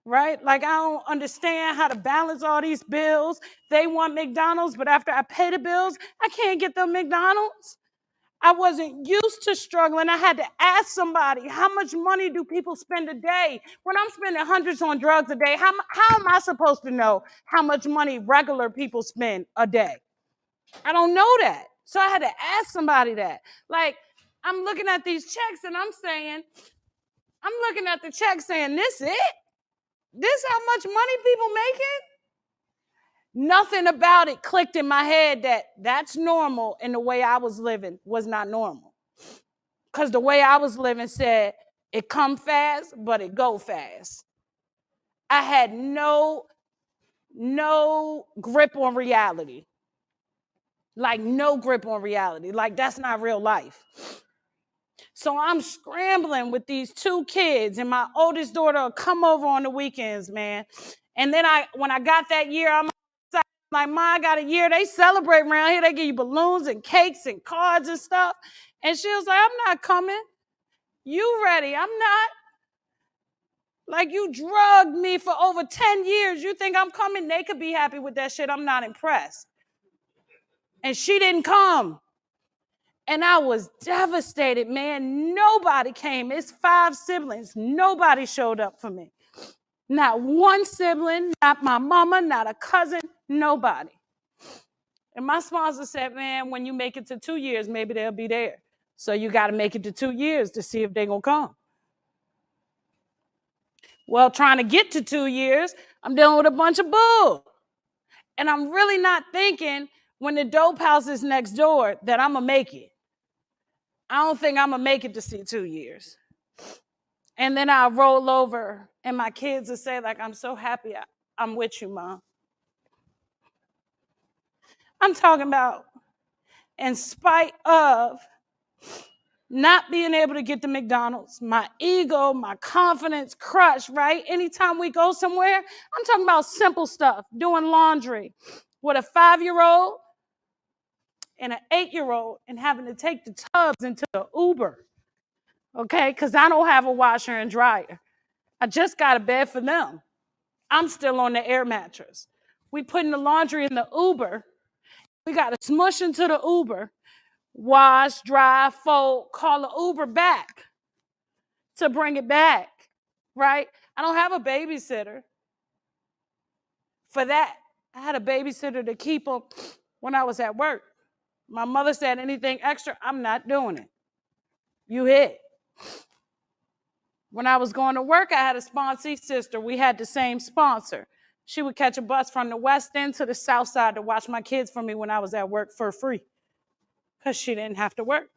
right? Like, I don't understand how to balance all these bills. They want McDonald's, but after I pay the bills, I can't get them McDonald's. I wasn't used to struggling. I had to ask somebody, how much money do people spend a day? When I'm spending hundreds on drugs a day, how am I supposed to know how much money regular people spend a day? I don't know that. So I had to ask somebody that. Like, I'm looking at these checks and I'm looking at the check saying, this it? This how much money people making? Nothing about it clicked in my head that that's normal, and the way I was living was not normal. Because the way I was living said, it come fast, but it go fast. I had no grip on reality. Like, no grip on reality. Like, that's not real life. So I'm scrambling with these 2 kids, and my oldest daughter will come over on the weekends, man. And then when I got that year, I'm like, Ma, I got a year. They celebrate around here. They give you balloons and cakes and cards and stuff. And she was like, I'm not coming. You ready? I'm not. Like, you drugged me for over 10 years. You think I'm coming? They could be happy with that shit. I'm not impressed. And she didn't come. And I was devastated, man. Nobody came. It's 5 siblings. Nobody showed up for me. Not one sibling, not my mama, not a cousin, nobody. And my sponsor said, man, when you make it to 2 years, maybe they'll be there. So you got to make it to 2 years to see if they're going to come. Well, trying to get to 2 years, I'm dealing with a bunch of bull. And I'm really not thinking when the dope house is next door that I'm going to make it. I don't think I'm going to make it to see 2 years. And then I'll roll over and my kids will say, like, I'm so happy I'm with you, Mom. I'm talking about in spite of not being able to get to McDonald's, my ego, my confidence crushed, right? Anytime we go somewhere, I'm talking about simple stuff, doing laundry with a 5-year-old and an 8-year-old and having to take the tubs into the Uber, okay? Because I don't have a washer and dryer. I just got a bed for them. I'm still on the air mattress. We putting the laundry in the Uber. We got to smush into the Uber, wash, dry, fold, call the Uber back to bring it back, right? I don't have a babysitter. For that, I had a babysitter to keep them when I was at work. My mother said anything extra, I'm not doing it. You hit. When I was going to work, I had a sponsee sister. We had the same sponsor. She would catch a bus from the West End to the South Side to watch my kids for me when I was at work for free because she didn't have to work.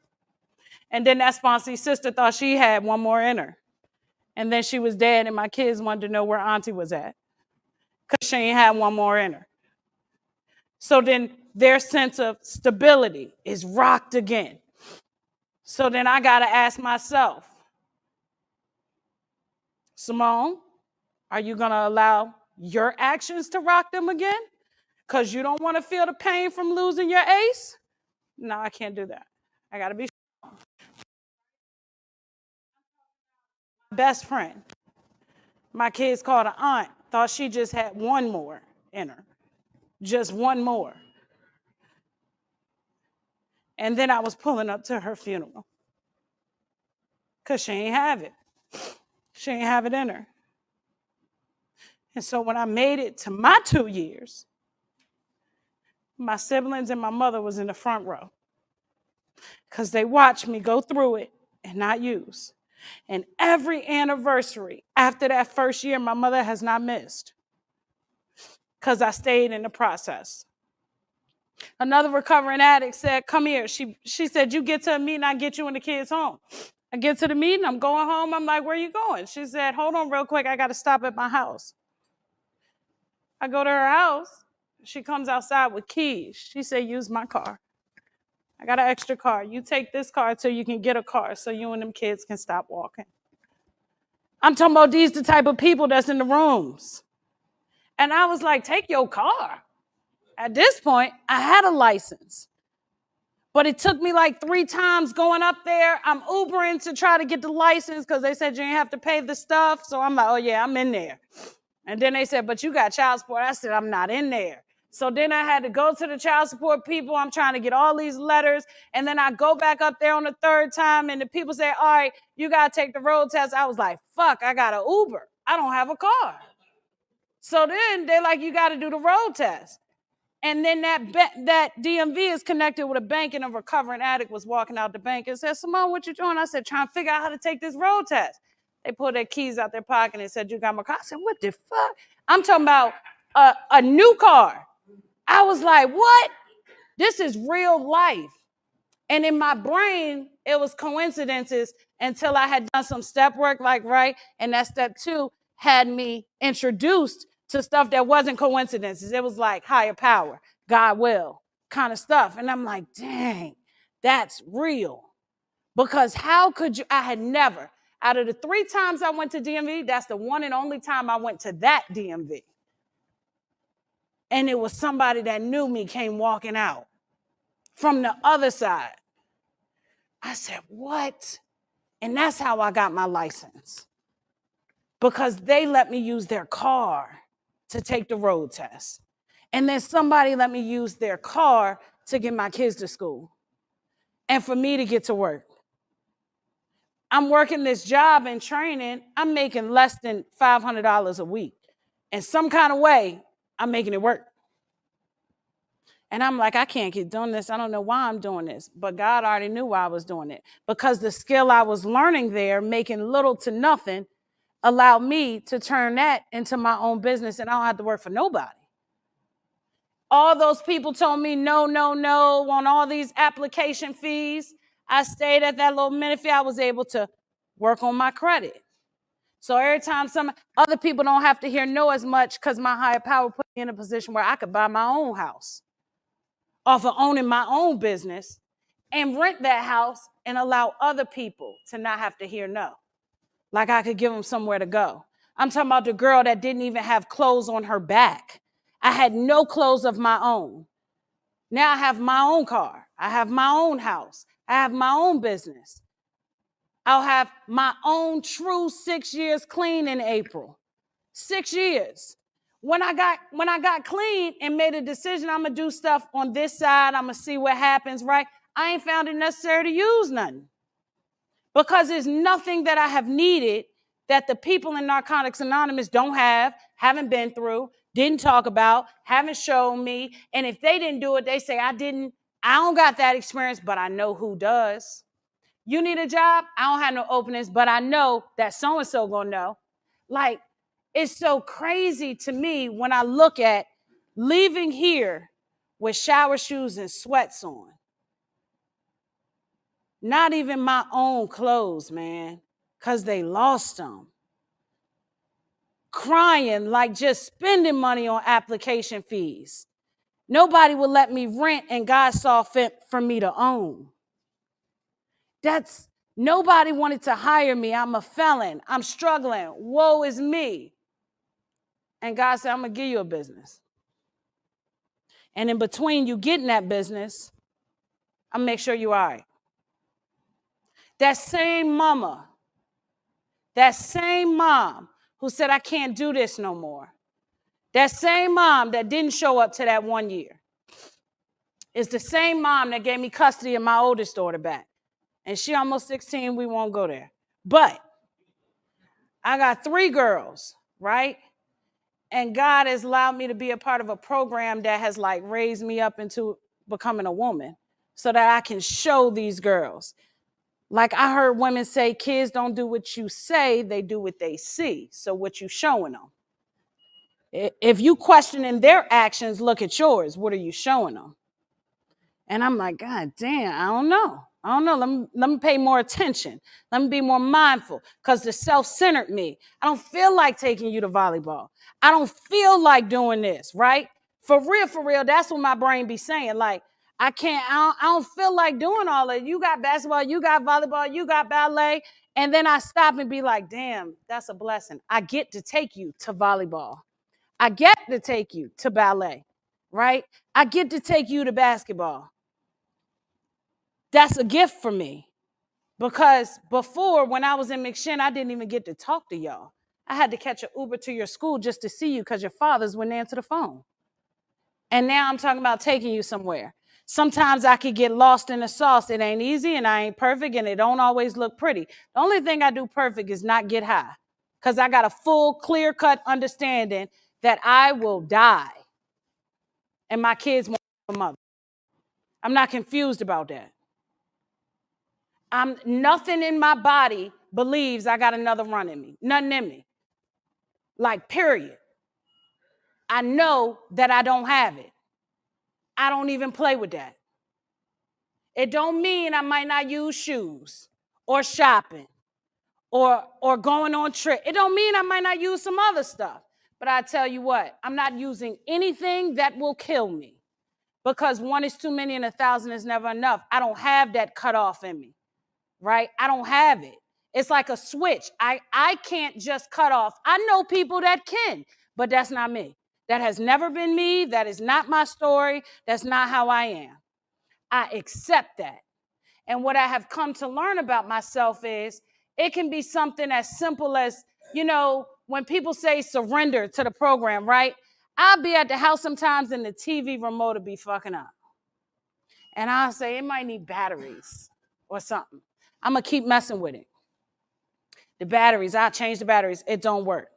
And then that sponsee sister thought she had one more in her. And then she was dead, and my kids wanted to know where Auntie was at because she ain't had one more in her. So then their sense of stability is rocked again. So then I got to ask myself, Simone, are you going to allow your actions to rock them again? Because you don't want to feel the pain from losing your ace? No, I can't do that. I got to be strong. Best friend. My kids called her aunt, thought she just had one more in her. Just one more. And then I was pulling up to her funeral. Because she ain't have it. She ain't have it in her. And so when I made it to my 2 years, my siblings and my mother was in the front row. Because they watched me go through it and not use. And every anniversary after that first year, my mother has not missed. Because I stayed in the process. Another recovering addict said, come here. She said, you get to a meeting, I get you and the kids home. I get to the meeting, I'm going home. I'm like, where are you going? She said, hold on real quick. I got to stop at my house. I go to her house. She comes outside with keys. She said, use my car. I got an extra car. You take this car till you can get a car so you and them kids can stop walking. I'm talking about these the type of people that's in the rooms. And I was like, take your car. At this point, I had a license. But it took me like 3 times going up there. I'm Ubering to try to get the license because they said you didn't have to pay the stuff. So I'm like, oh, yeah, I'm in there. And then they said, but you got child support. I said, I'm not in there. So then I had to go to the child support people. I'm trying to get all these letters. And then I go back up there on the 3rd time. And the people say, all right, you got to take the road test. I was like, fuck, I got an Uber. I don't have a car. So then they're like, you got to do the road test. And then that DMV is connected with a bank, and a recovering addict was walking out the bank and said, Simone, what you doing? I said, trying to figure out how to take this road test. They pulled their keys out their pocket and said, you got my car? I said, what the fuck? I'm talking about a new car. I was like, what? This is real life. And in my brain, it was coincidences until I had done some step work, like, right? And that step 2 had me introduced to stuff that wasn't coincidences. It was like higher power, God will kind of stuff. And I'm like, dang, that's real. Because how could you? I had never, out of the 3 times I went to DMV, that's the one and only time I went to that DMV. And it was somebody that knew me came walking out from the other side. I said, what? And that's how I got my license. Because they let me use their car to take the road test. And then somebody let me use their car to get my kids to school. And for me to get to work. I'm working this job and training. I'm making less than $500 a week. In some kind of way, I'm making it work. And I'm like, I can't keep doing this. I don't know why I'm doing this. But God already knew why I was doing it. Because the skill I was learning there, making little to nothing, allowed me to turn that into my own business, and I don't have to work for nobody. All those people told me no, no, no on all these application fees. I stayed at that little minute fee. I was able to work on my credit. So every time some other people don't have to hear no as much because my higher power put me in a position where I could buy my own house off of owning my own business and rent that house and allow other people to not have to hear no. Like I could give them somewhere to go. I'm talking about the girl that didn't even have clothes on her back. I had no clothes of my own. Now I have my own car. I have my own house. I have my own business. I'll have my own true 6 years clean in April. 6 years. When I got clean and made a decision, I'm gonna do stuff on this side, I'm gonna see what happens, right? I ain't found it necessary to use nothing. Because there's nothing that I have needed that the people in Narcotics Anonymous don't have, haven't been through, didn't talk about, haven't shown me. And if they didn't do it, they say, I don't got that experience, but I know who does. You need a job? I don't have no openings, but I know that so-and-so gonna know. Like, it's so crazy to me when I look at leaving here with shower shoes and sweats on. Not even my own clothes, man, because they lost them. Crying, like just spending money on application fees. Nobody would let me rent, and God saw fit for me to own. Nobody wanted to hire me. I'm a felon. I'm struggling. Woe is me. And God said, I'm going to give you a business. And in between you getting that business, I'll make sure you're all right. That same mama, that same mom who said, I can't do this no more. That same mom that didn't show up to that 1 year is the same mom that gave me custody of my oldest daughter back. And she almost 16, we won't go there. But I got 3 girls, right? And God has allowed me to be a part of a program that has like raised me up into becoming a woman so that I can show these girls. Like I heard women say, kids don't do what you say, they do what they see. So what you showing them? If you questioning their actions, look at yours. What are you showing them? And I'm like, God damn, I don't know. Let me pay more attention. Let me be more mindful because the self-centered me. I don't feel like taking you to volleyball. I don't feel like doing this, right? For real, that's what my brain be saying. Like, I don't feel like doing all that. You got basketball, you got volleyball, you got ballet. And then I stop and be like, damn, that's a blessing. I get to take you to volleyball. I get to take you to ballet, right? I get to take you to basketball. That's a gift for me because before when I was in McShin, I didn't even get to talk to y'all. I had to catch an Uber to your school just to see you because your fathers wouldn't answer the phone. And now I'm talking about taking you somewhere. Sometimes I could get lost in the sauce. It ain't easy and I ain't perfect and it don't always look pretty. The only thing I do perfect is not get high because I got a full, clear-cut understanding that I will die and my kids won't have a mother. I'm not confused about that. Nothing in my body believes I got another run in me. Nothing in me. Like, period. I know that I don't have it. I don't even play with that. It don't mean I might not use shoes or shopping or going on trip. It don't mean I might not use some other stuff. But I tell you what, I'm not using anything that will kill me because 1 is too many and 1,000 is never enough. I don't have that cutoff in me. Right? I don't have it. It's like a switch. I can't just cut off. I know people that can, but that's not me. That has never been me. That is not my story. That's not how I am. I accept that. And what I have come to learn about myself is it can be something as simple as, when people say surrender to the program, right? I'll be at the house sometimes and the TV remote will be fucking up. And I'll say it might need batteries or something. I'm going to keep messing with it. The batteries, I change the batteries. It don't work.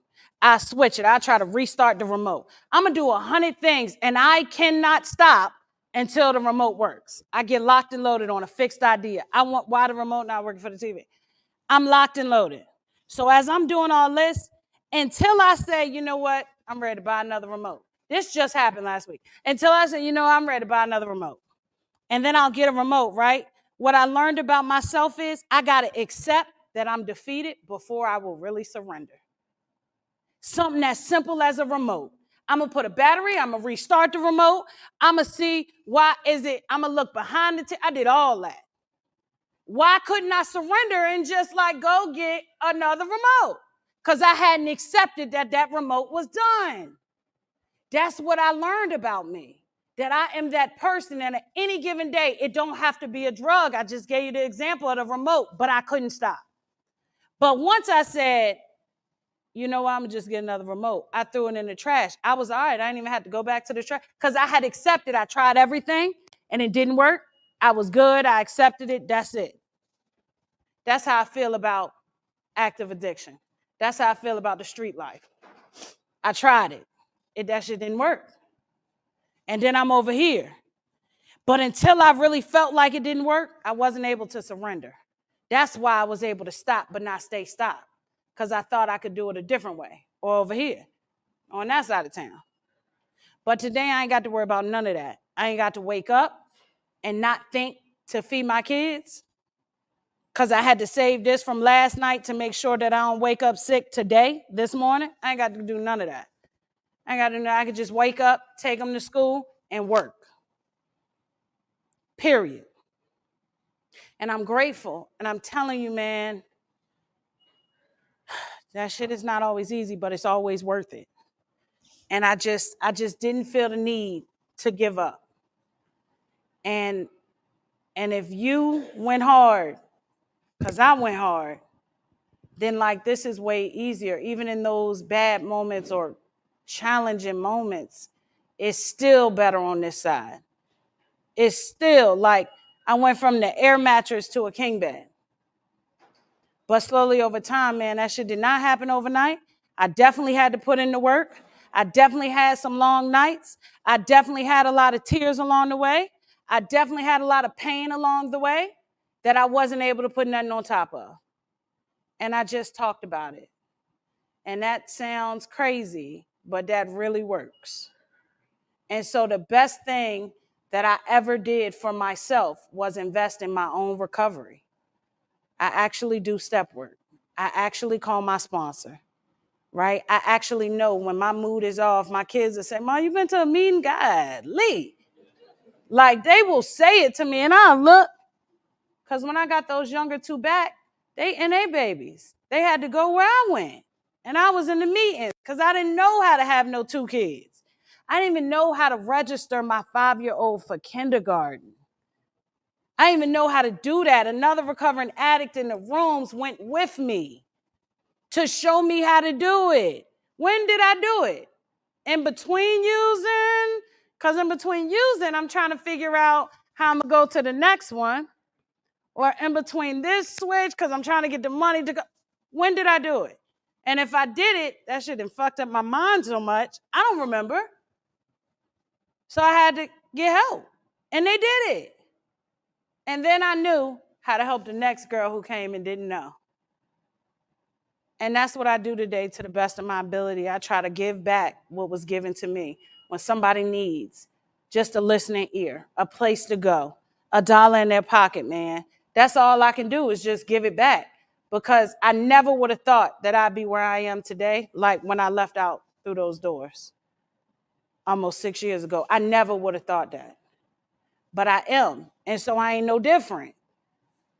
I switch it. I try to restart the remote. I'm going to do 100 things, and I cannot stop until the remote works. I get locked and loaded on a fixed idea. Why the remote not working for the TV? I'm locked and loaded. So as I'm doing all this, until I say, you know what, I'm ready to buy another remote. This just happened last week. Until I say, you know, I'm ready to buy another remote. And then I'll get a remote, right? What I learned about myself is I got to accept that I'm defeated before I will really surrender. Something as simple as a remote. I'm going to put a battery. I'm going to restart the remote. I'm going to see why is it. I'm going to look behind the I did all that. Why couldn't I surrender and just like go get another remote? Because I hadn't accepted that that remote was done. That's what I learned about me, that I am that person, and at any given day, it don't have to be a drug. I just gave you the example of the remote, but I couldn't stop. But once I said, you know what, I'm going to just get another remote, I threw it in the trash. I was all right. I didn't even have to go back to the trash because I had accepted. I tried everything, and it didn't work. I was good. I accepted it. That's it. That's how I feel about active addiction. That's how I feel about the street life. I tried it. That shit didn't work. And then I'm over here. But until I really felt like it didn't work, I wasn't able to surrender. That's why I was able to stop but not stay stopped, because I thought I could do it a different way, or over here, on that side of town. But today I ain't got to worry about none of that. I ain't got to wake up and not think to feed my kids, because I had to save this from last night to make sure that I don't wake up sick today, this morning. I ain't got to do none of that. I could just wake up, take them to school, and work. Period. And I'm grateful. And I'm telling you, man, that shit is not always easy, but it's always worth it. And I just didn't feel the need to give up. And if you went hard, because I went hard, then like this is way easier. Even in those bad moments or challenging moments, it's still better on this side. It's still like I went from the air mattress to a king bed. But slowly over time, man, that shit did not happen overnight. I definitely had to put in the work. I definitely had some long nights. I definitely had a lot of tears along the way. I definitely had a lot of pain along the way that I wasn't able to put nothing on top of. And I just talked about it. And that sounds crazy, but that really works. And so the best thing that I ever did for myself was invest in my own recovery. I actually do step work. I actually call my sponsor, right? I actually know when my mood is off, my kids will say, Mom, you been to a meeting? God, Lee. Like they will say it to me and I'll look. Because when I got those younger two back, they babies. They had to go where I went. And I was in the meetings because I didn't know how to have no two kids. I didn't even know how to register my 5-year-old for kindergarten. I didn't even know how to do that. Another recovering addict in the rooms went with me to show me how to do it. When did I do it? In between using? Because in between using, I'm trying to figure out how I'm going to go to the next one. Or in between this switch, because I'm trying to get the money to go. When did I do it? And if I did it, that shit done fucked up my mind so much, I don't remember. So I had to get help. And they did it. And then I knew how to help the next girl who came and didn't know. And that's what I do today to the best of my ability. I try to give back what was given to me. When somebody needs just a listening ear, a place to go, $1 in their pocket, man. That's all I can do is just give it back. Because I never would have thought that I'd be where I am today, like when I left out through those doors almost 6 years ago. I never would have thought that. But I am. And so I ain't no different.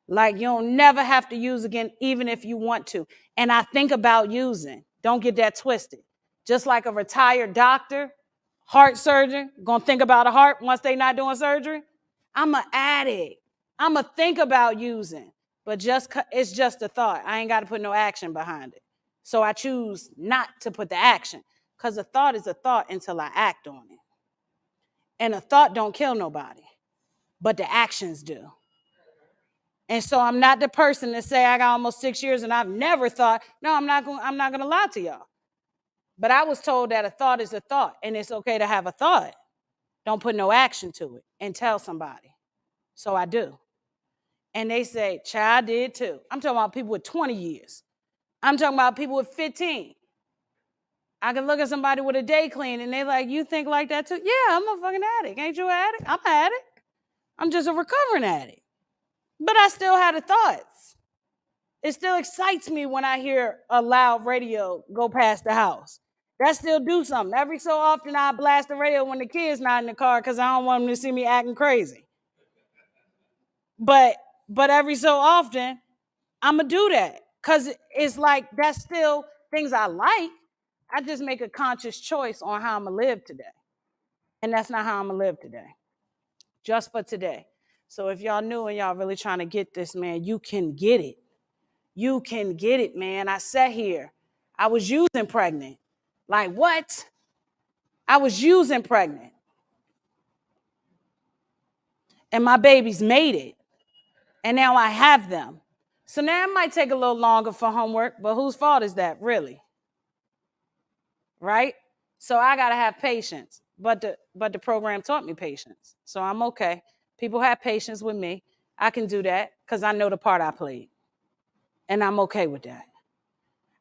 Like you'll never have to use again, even if you want to. And I think about using. Don't get that twisted. Just like a retired doctor, heart surgeon, gonna think about a heart once they not doing surgery. I'm an addict. I'm going to think about using. But it's just a thought. I ain't got to put no action behind it. So I choose not to put the action. Because a thought is a thought until I act on it. And a thought don't kill nobody. But the actions do. And so I'm not the person to say I got almost 6 years and I've never thought. No, I'm not going to lie to y'all. But I was told that a thought is a thought. And it's okay to have a thought. don't put no action to it and tell somebody. So I do. And they say, child, I did too. I'm talking about people with 20 years. I'm talking about people with 15. I can look at somebody with a day clean and they're like, you think like that too? Yeah, I'm a fucking addict. Ain't you an addict? I'm an addict. I'm just a recovering addict. But I still had the thoughts. It still excites me when I hear a loud radio go past the house. That still do something. Every so often I blast the radio when the kid's not in the car because I don't want them to see me acting crazy. But every so often, I'm going to do that because it's like that's still things I like. I just make a conscious choice on how I'm going to live today. And that's not how I'm going to live today. Just for today. So if y'all new and y'all really trying to get this, man, you can get it. You can get it, man. I sat here. I was using pregnant. Like what? I was using pregnant. And my babies made it. And now I have them. So now it might take a little longer for homework, but whose fault is that, really? Right? So I got to have patience. But the program taught me patience. So I'm okay. People have patience with me. I can do that because I know the part I played. And I'm okay with that.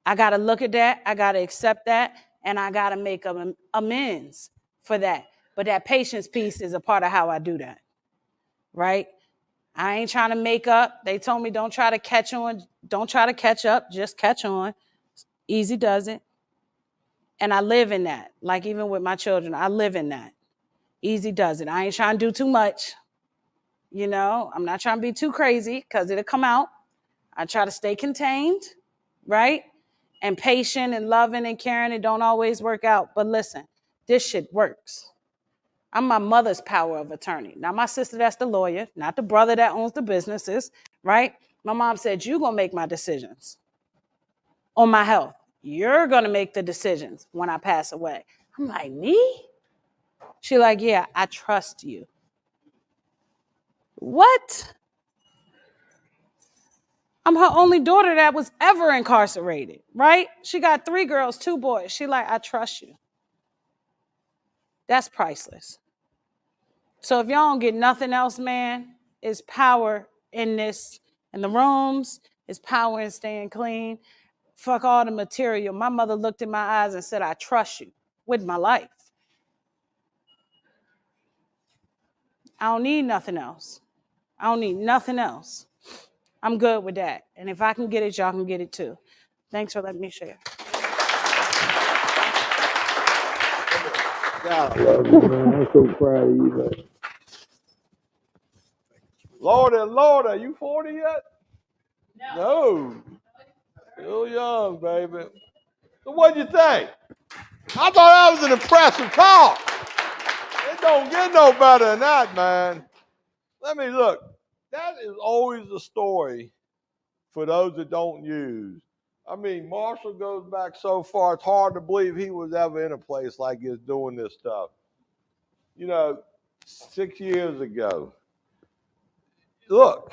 I got to look at that. I got to accept that. And I got to make amends for that. But that patience piece is a part of how I do that. Right? I ain't trying to make up. They told me don't try to catch on. Don't try to catch up. Just catch on. Easy does it. And I live in that. Like even with my children, I live in that. Easy does it. I ain't trying to do too much. You know, I'm not trying to be too crazy because it'll come out. I try to stay contained, right? And patient and loving and caring. It don't always work out. But listen, this shit works. I'm my mother's power of attorney. Not my sister that's the lawyer, not the brother that owns the businesses, right? My mom said, you're going to make my decisions on my health. You're going to make the decisions when I pass away. I'm like, me? She like, yeah, I trust you. What? I'm her only daughter that was ever incarcerated, right? She got 3 girls, 2 boys. She like, I trust you. That's priceless. So if y'all don't get nothing else, man, it's power in this, in the rooms. It's power in staying clean. Fuck all the material. My mother looked in my eyes and said, I trust you with my life. I don't need nothing else. I don't need nothing else. I'm good with that. And if I can get it, y'all can get it too. Thanks for letting me share. God, I love you, man. I'm so proud of you, man. Lord, are you 40 yet? No. Still young, baby. So what'd you think? I thought that was an impressive talk. It don't get no better than that, man. Let me look. That is always a story for those that don't use. I mean, Marshall goes back so far, it's hard to believe he was ever in a place like this doing this stuff. You know, 6 years ago. Look,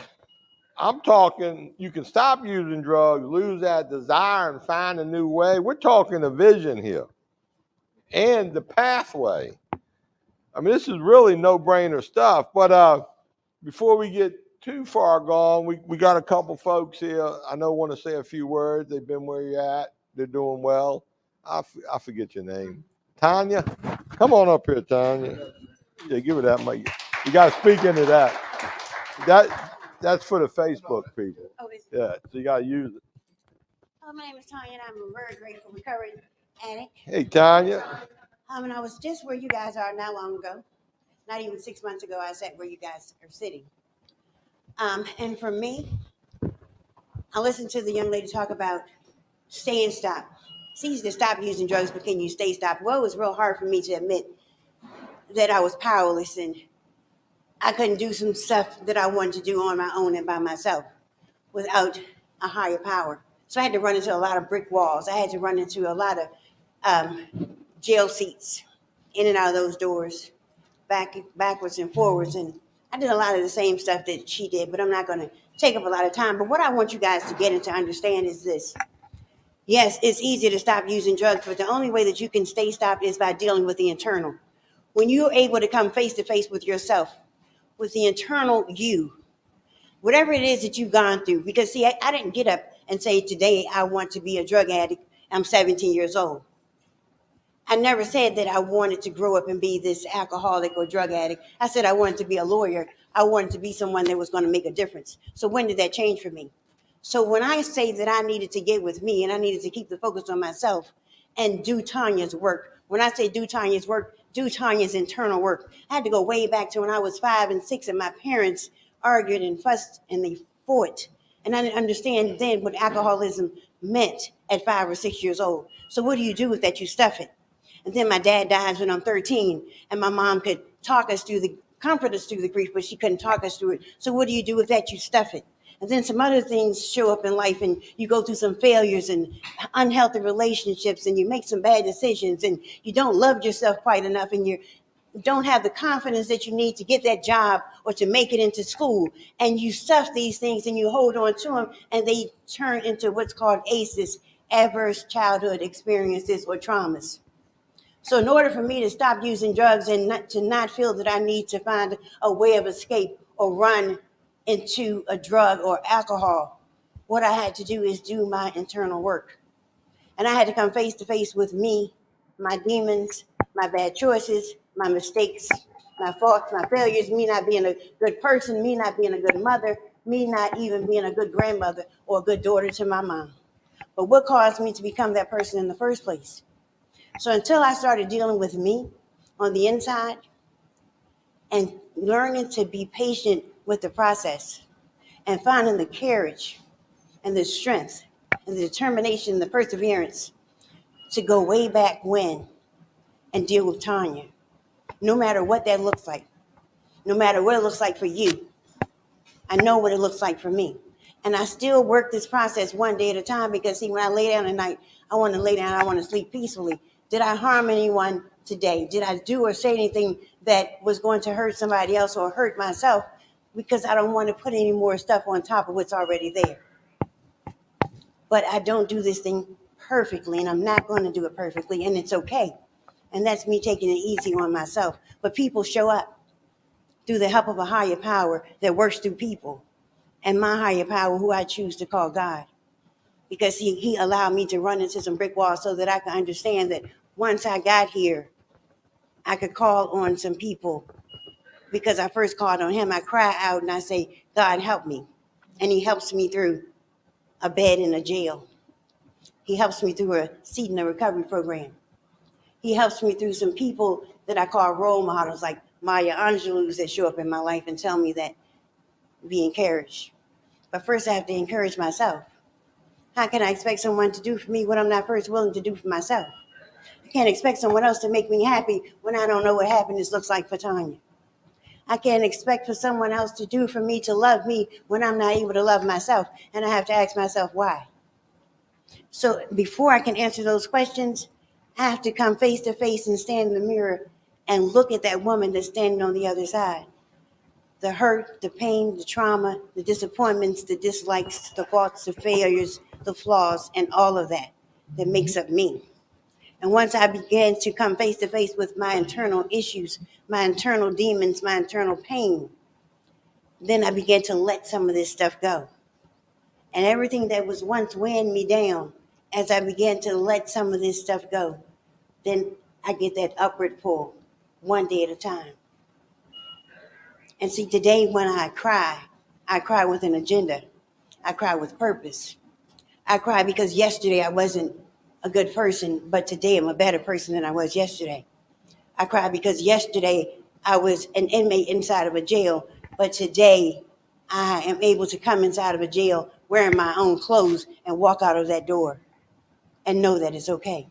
I'm talking, you can stop using drugs, lose that desire, and find a new way. We're talking a vision here and the pathway. I mean, this is really no-brainer stuff. But before we get too far gone, we got a couple folks here I know want to say a few words. They've been where you're at. They're doing well. I forget your name. Tanya? Come on up here, Tanya. Yeah, give it that mic. You got to speak into that. That's for the Facebook people. Oh, is it? Yeah, so you got to use it. Oh, my name is Tanya, and I'm a very grateful recovering addict. Hey, Tanya. And I was just where you guys are not long ago. Not even 6 months ago, I sat where you guys are sitting. And for me, I listened to the young lady talk about stay and stop. It's easy to stop using drugs, but can you stay stopped? Well, it was real hard for me to admit that I was powerless and I couldn't do some stuff that I wanted to do on my own and by myself without a higher power. So I had to run into a lot of brick walls. I had to run into a lot of jail seats, in and out of those doors, backwards and forwards. And I did a lot of the same stuff that she did, but I'm not going to take up a lot of time. But what I want you guys to get and to understand is this. Yes, it's easy to stop using drugs, but the only way that you can stay stopped is by dealing with the internal. when you're able to come face to face with yourself, with the internal you, whatever it is that you've gone through. Because see, I didn't get up and say, today I want to be a drug addict. I'm 17 years old. I never said that I wanted to grow up and be this alcoholic or drug addict. I said I wanted to be a lawyer. I wanted to be someone that was going to make a difference. So when did that change for me? So when I say that I needed to get with me and I needed to keep the focus on myself and do Tanya's work, when I say do Tanya's work, do Tanya's internal work. I had to go way back to when I was 5 and 6 and my parents argued and fussed and they fought. And I didn't understand then what alcoholism meant at 5 or 6 years old. So what do you do with that? You stuff it. And then my dad dies when I'm 13, and my mom could comfort us through the grief, but she couldn't talk us through it. So what do you do with that? You stuff it. And then some other things show up in life, and you go through some failures and unhealthy relationships, and you make some bad decisions, and you don't love yourself quite enough, and you don't have the confidence that you need to get that job or to make it into school. And you stuff these things and you hold on to them, and they turn into what's called ACEs, adverse childhood experiences or traumas. So in order for me to stop using drugs and not feel that I need to find a way of escape or run into a drug or alcohol, what I had to do is do my internal work. And I had to come face to face with me, my demons, my bad choices, my mistakes, my faults, my failures, me not being a good person, me not being a good mother, me not even being a good grandmother or a good daughter to my mom. But what caused me to become that person in the first place? So until I started dealing with me on the inside and learning to be patient with the process and finding the courage and the strength and the determination and the perseverance to go way back when and deal with Tanya, no matter what that looks like, no matter what it looks like for you. I know what it looks like for me. And I still work this process one day at a time because, see, when I lay down at night, I want to lay down, I want to sleep peacefully. Did I harm anyone today? Did I do or say anything that was going to hurt somebody else or hurt myself? Because I don't want to put any more stuff on top of what's already there. But I don't do this thing perfectly, and I'm not going to do it perfectly, and it's okay. And that's me taking it easy on myself. But people show up through the help of a higher power that works through people. And my higher power, who I choose to call God. Because he allowed me to run into some brick walls so that I could understand that once I got here, I could call on some people. Because I first called on him, I cry out and I say, God, help me. And he helps me through a bed in a jail. He helps me through a seat in a recovery program. He helps me through some people that I call role models, like Maya Angelou's, that show up in my life and tell me that be encouraged. But first I have to encourage myself. How can I expect someone to do for me what I'm not first willing to do for myself? I can't expect someone else to make me happy when I don't know what happiness looks like for Tanya. I can't expect for someone else to do for me, to love me, when I'm not able to love myself. And I have to ask myself why. So before I can answer those questions, I have to come face to face and stand in the mirror and look at that woman that's standing on the other side. The hurt, the pain, the trauma, the disappointments, the dislikes, the faults, the failures, the flaws, and all of that makes up me. And once I began to come face to face with my internal issues, my internal demons, my internal pain, then I began to let some of this stuff go. And everything that was once weighing me down, as I began to let some of this stuff go, then I get that upward pull, one day at a time. And see, today when I cry with an agenda. I cry with purpose. I cry because yesterday I wasn't a good person, but today I'm a better person than I was yesterday. I cry because yesterday I was an inmate inside of a jail, but today I am able to come inside of a jail wearing my own clothes and walk out of that door and know that it's okay.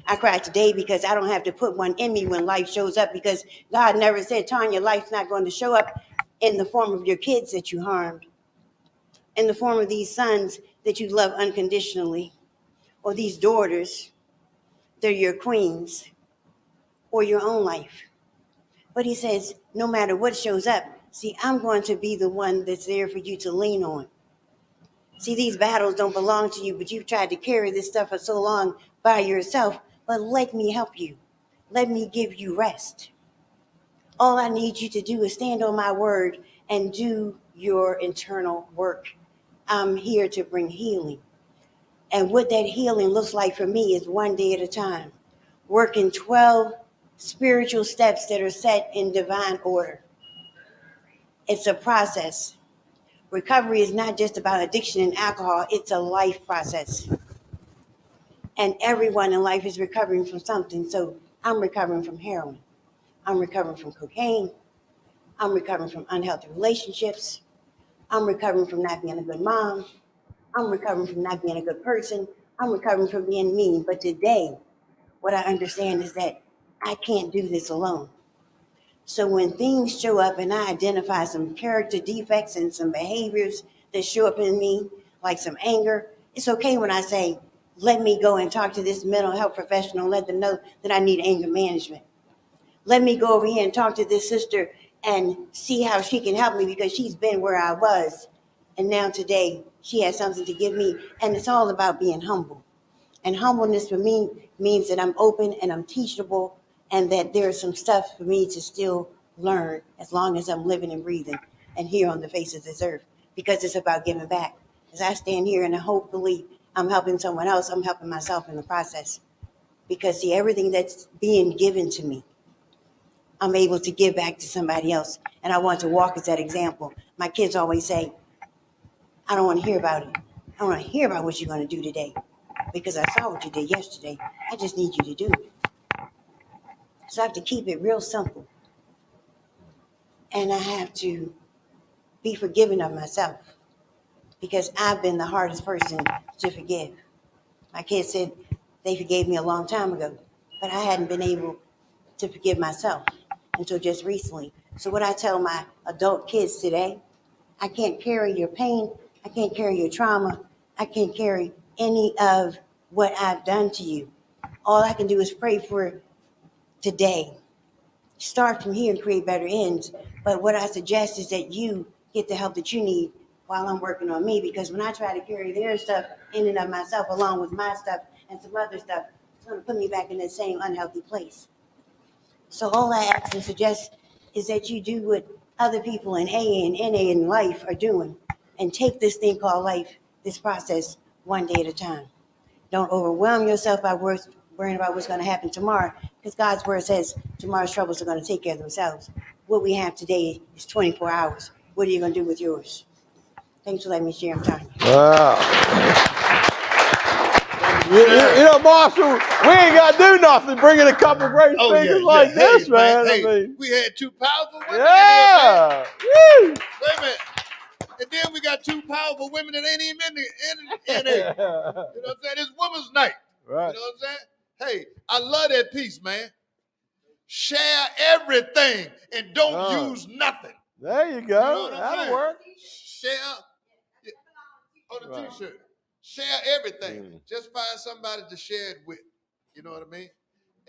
I cry today because I don't have to put one in me when life shows up, because God never said, Tanya, life's not going to show up in the form of your kids that you harmed, in the form of these sons that you love unconditionally, or these daughters, they're your queens, or your own life. But he says, no matter what shows up, see, I'm going to be the one that's there for you to lean on. See, these battles don't belong to you, but you've tried to carry this stuff for so long by yourself. But let me help you. Let me give you rest. All I need you to do is stand on my word and do your internal work. I'm here to bring healing. And what that healing looks like for me is one day at a time, working 12 spiritual steps that are set in divine order. It's a process. Recovery is not just about addiction and alcohol, it's a life process. And everyone in life is recovering from something. So I'm recovering from heroin. I'm recovering from cocaine. I'm recovering from unhealthy relationships. I'm recovering from not being a good mom. I'm recovering from not being a good person. I'm recovering from being mean. But today, what I understand is that I can't do this alone. So when things show up and I identify some character defects and some behaviors that show up in me, like some anger, it's okay when I say, let me go and talk to this mental health professional and let them know that I need anger management. Let me go over here and talk to this sister and see how she can help me because she's been where I was. And now today she has something to give me. And it's all about being humble. And humbleness for me means that I'm open and I'm teachable and that there's some stuff for me to still learn as long as I'm living and breathing and here on the face of this earth, because it's about giving back. As I stand here and hopefully I'm helping someone else, I'm helping myself in the process. Because see, everything that's being given to me, I'm able to give back to somebody else. And I want to walk as that example. My kids always say, I don't want to hear about it. I don't want to hear about what you're going to do today because I saw what you did yesterday. I just need you to do it. So I have to keep it real simple. And I have to be forgiving of myself because I've been the hardest person to forgive. My kids said they forgave me a long time ago, but I hadn't been able to forgive myself until just recently. So what I tell my adult kids today, I can't carry your pain. I can't carry your trauma. I can't carry any of what I've done to you. All I can do is pray for today. Start from here and create better ends. But what I suggest is that you get the help that you need while I'm working on me, because when I try to carry their stuff in and of myself along with my stuff and some other stuff, it's going to put me back in that same unhealthy place. So all I ask and suggest is that you do what other people in AA and NA in life are doing and take this thing called life, this process, one day at a time. Don't overwhelm yourself by worrying about what's going to happen tomorrow, because God's word says tomorrow's troubles are going to take care of themselves. What we have today is 24 hours. What are you going to do with yours? Thanks for letting me share. I'm talking. Wow. You know, Marshall, we ain't got to do nothing. Bringing a couple great speakers like this, man. Hey, I mean, we had two powerful women yeah. in here, man. Woo. Wait a minute. And then we got two powerful women that ain't even in it. You know what I'm saying? It's Women's Night. Right. You know what I'm saying? Hey, I love that piece, man. Share everything and don't use nothing. There you go. You know what I'm That'll saying? work. Share on the t-shirt. Share everything. Just find somebody to share it with. You know what I mean?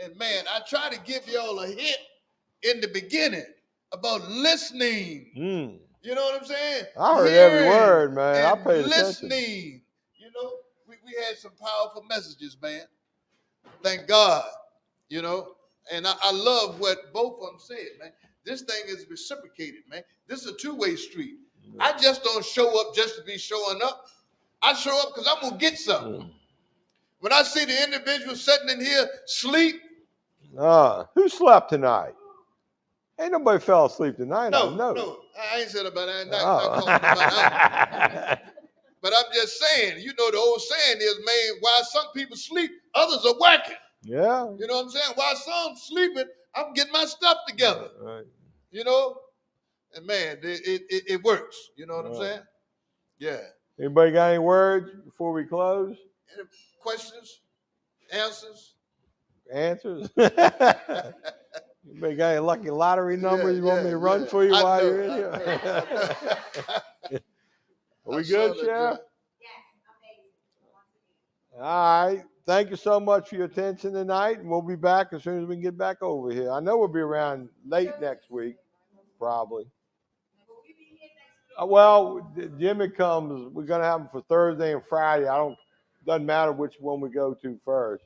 And man, I try to give y'all a hint in the beginning about listening. You know what I'm saying? I heard every word, man. I paid listening. attention. You know, we had some powerful messages, man. Thank God. You know, and I love what both of them said, man. This thing is reciprocated, man. This is a two-way street. I just don't show up just to be showing up. I show up because I'm going to get something. When I see the individual sitting in here sleep. Who slept tonight? Ain't nobody fell asleep tonight. No. I ain't said about that. I'm not calling nobody out. But I'm just saying, you know, the old saying is, man, while some people sleep, others are working. Yeah. You know what I'm saying? While some sleeping, I'm getting my stuff together. Right. You know? And man, it works. You know what I'm saying? Yeah. Anybody got any words before we close? Any questions? Answers? Answers? Anybody got any lucky lottery numbers you want me to run for you while you're in here? Are we good, Sheriff? All right. Thank you so much for your attention tonight, and we'll be back as soon as we can get back over here. I know we'll be around late next week, probably. Well, Jimmy comes. We're gonna have him for Thursday and Friday. Doesn't matter which one we go to first.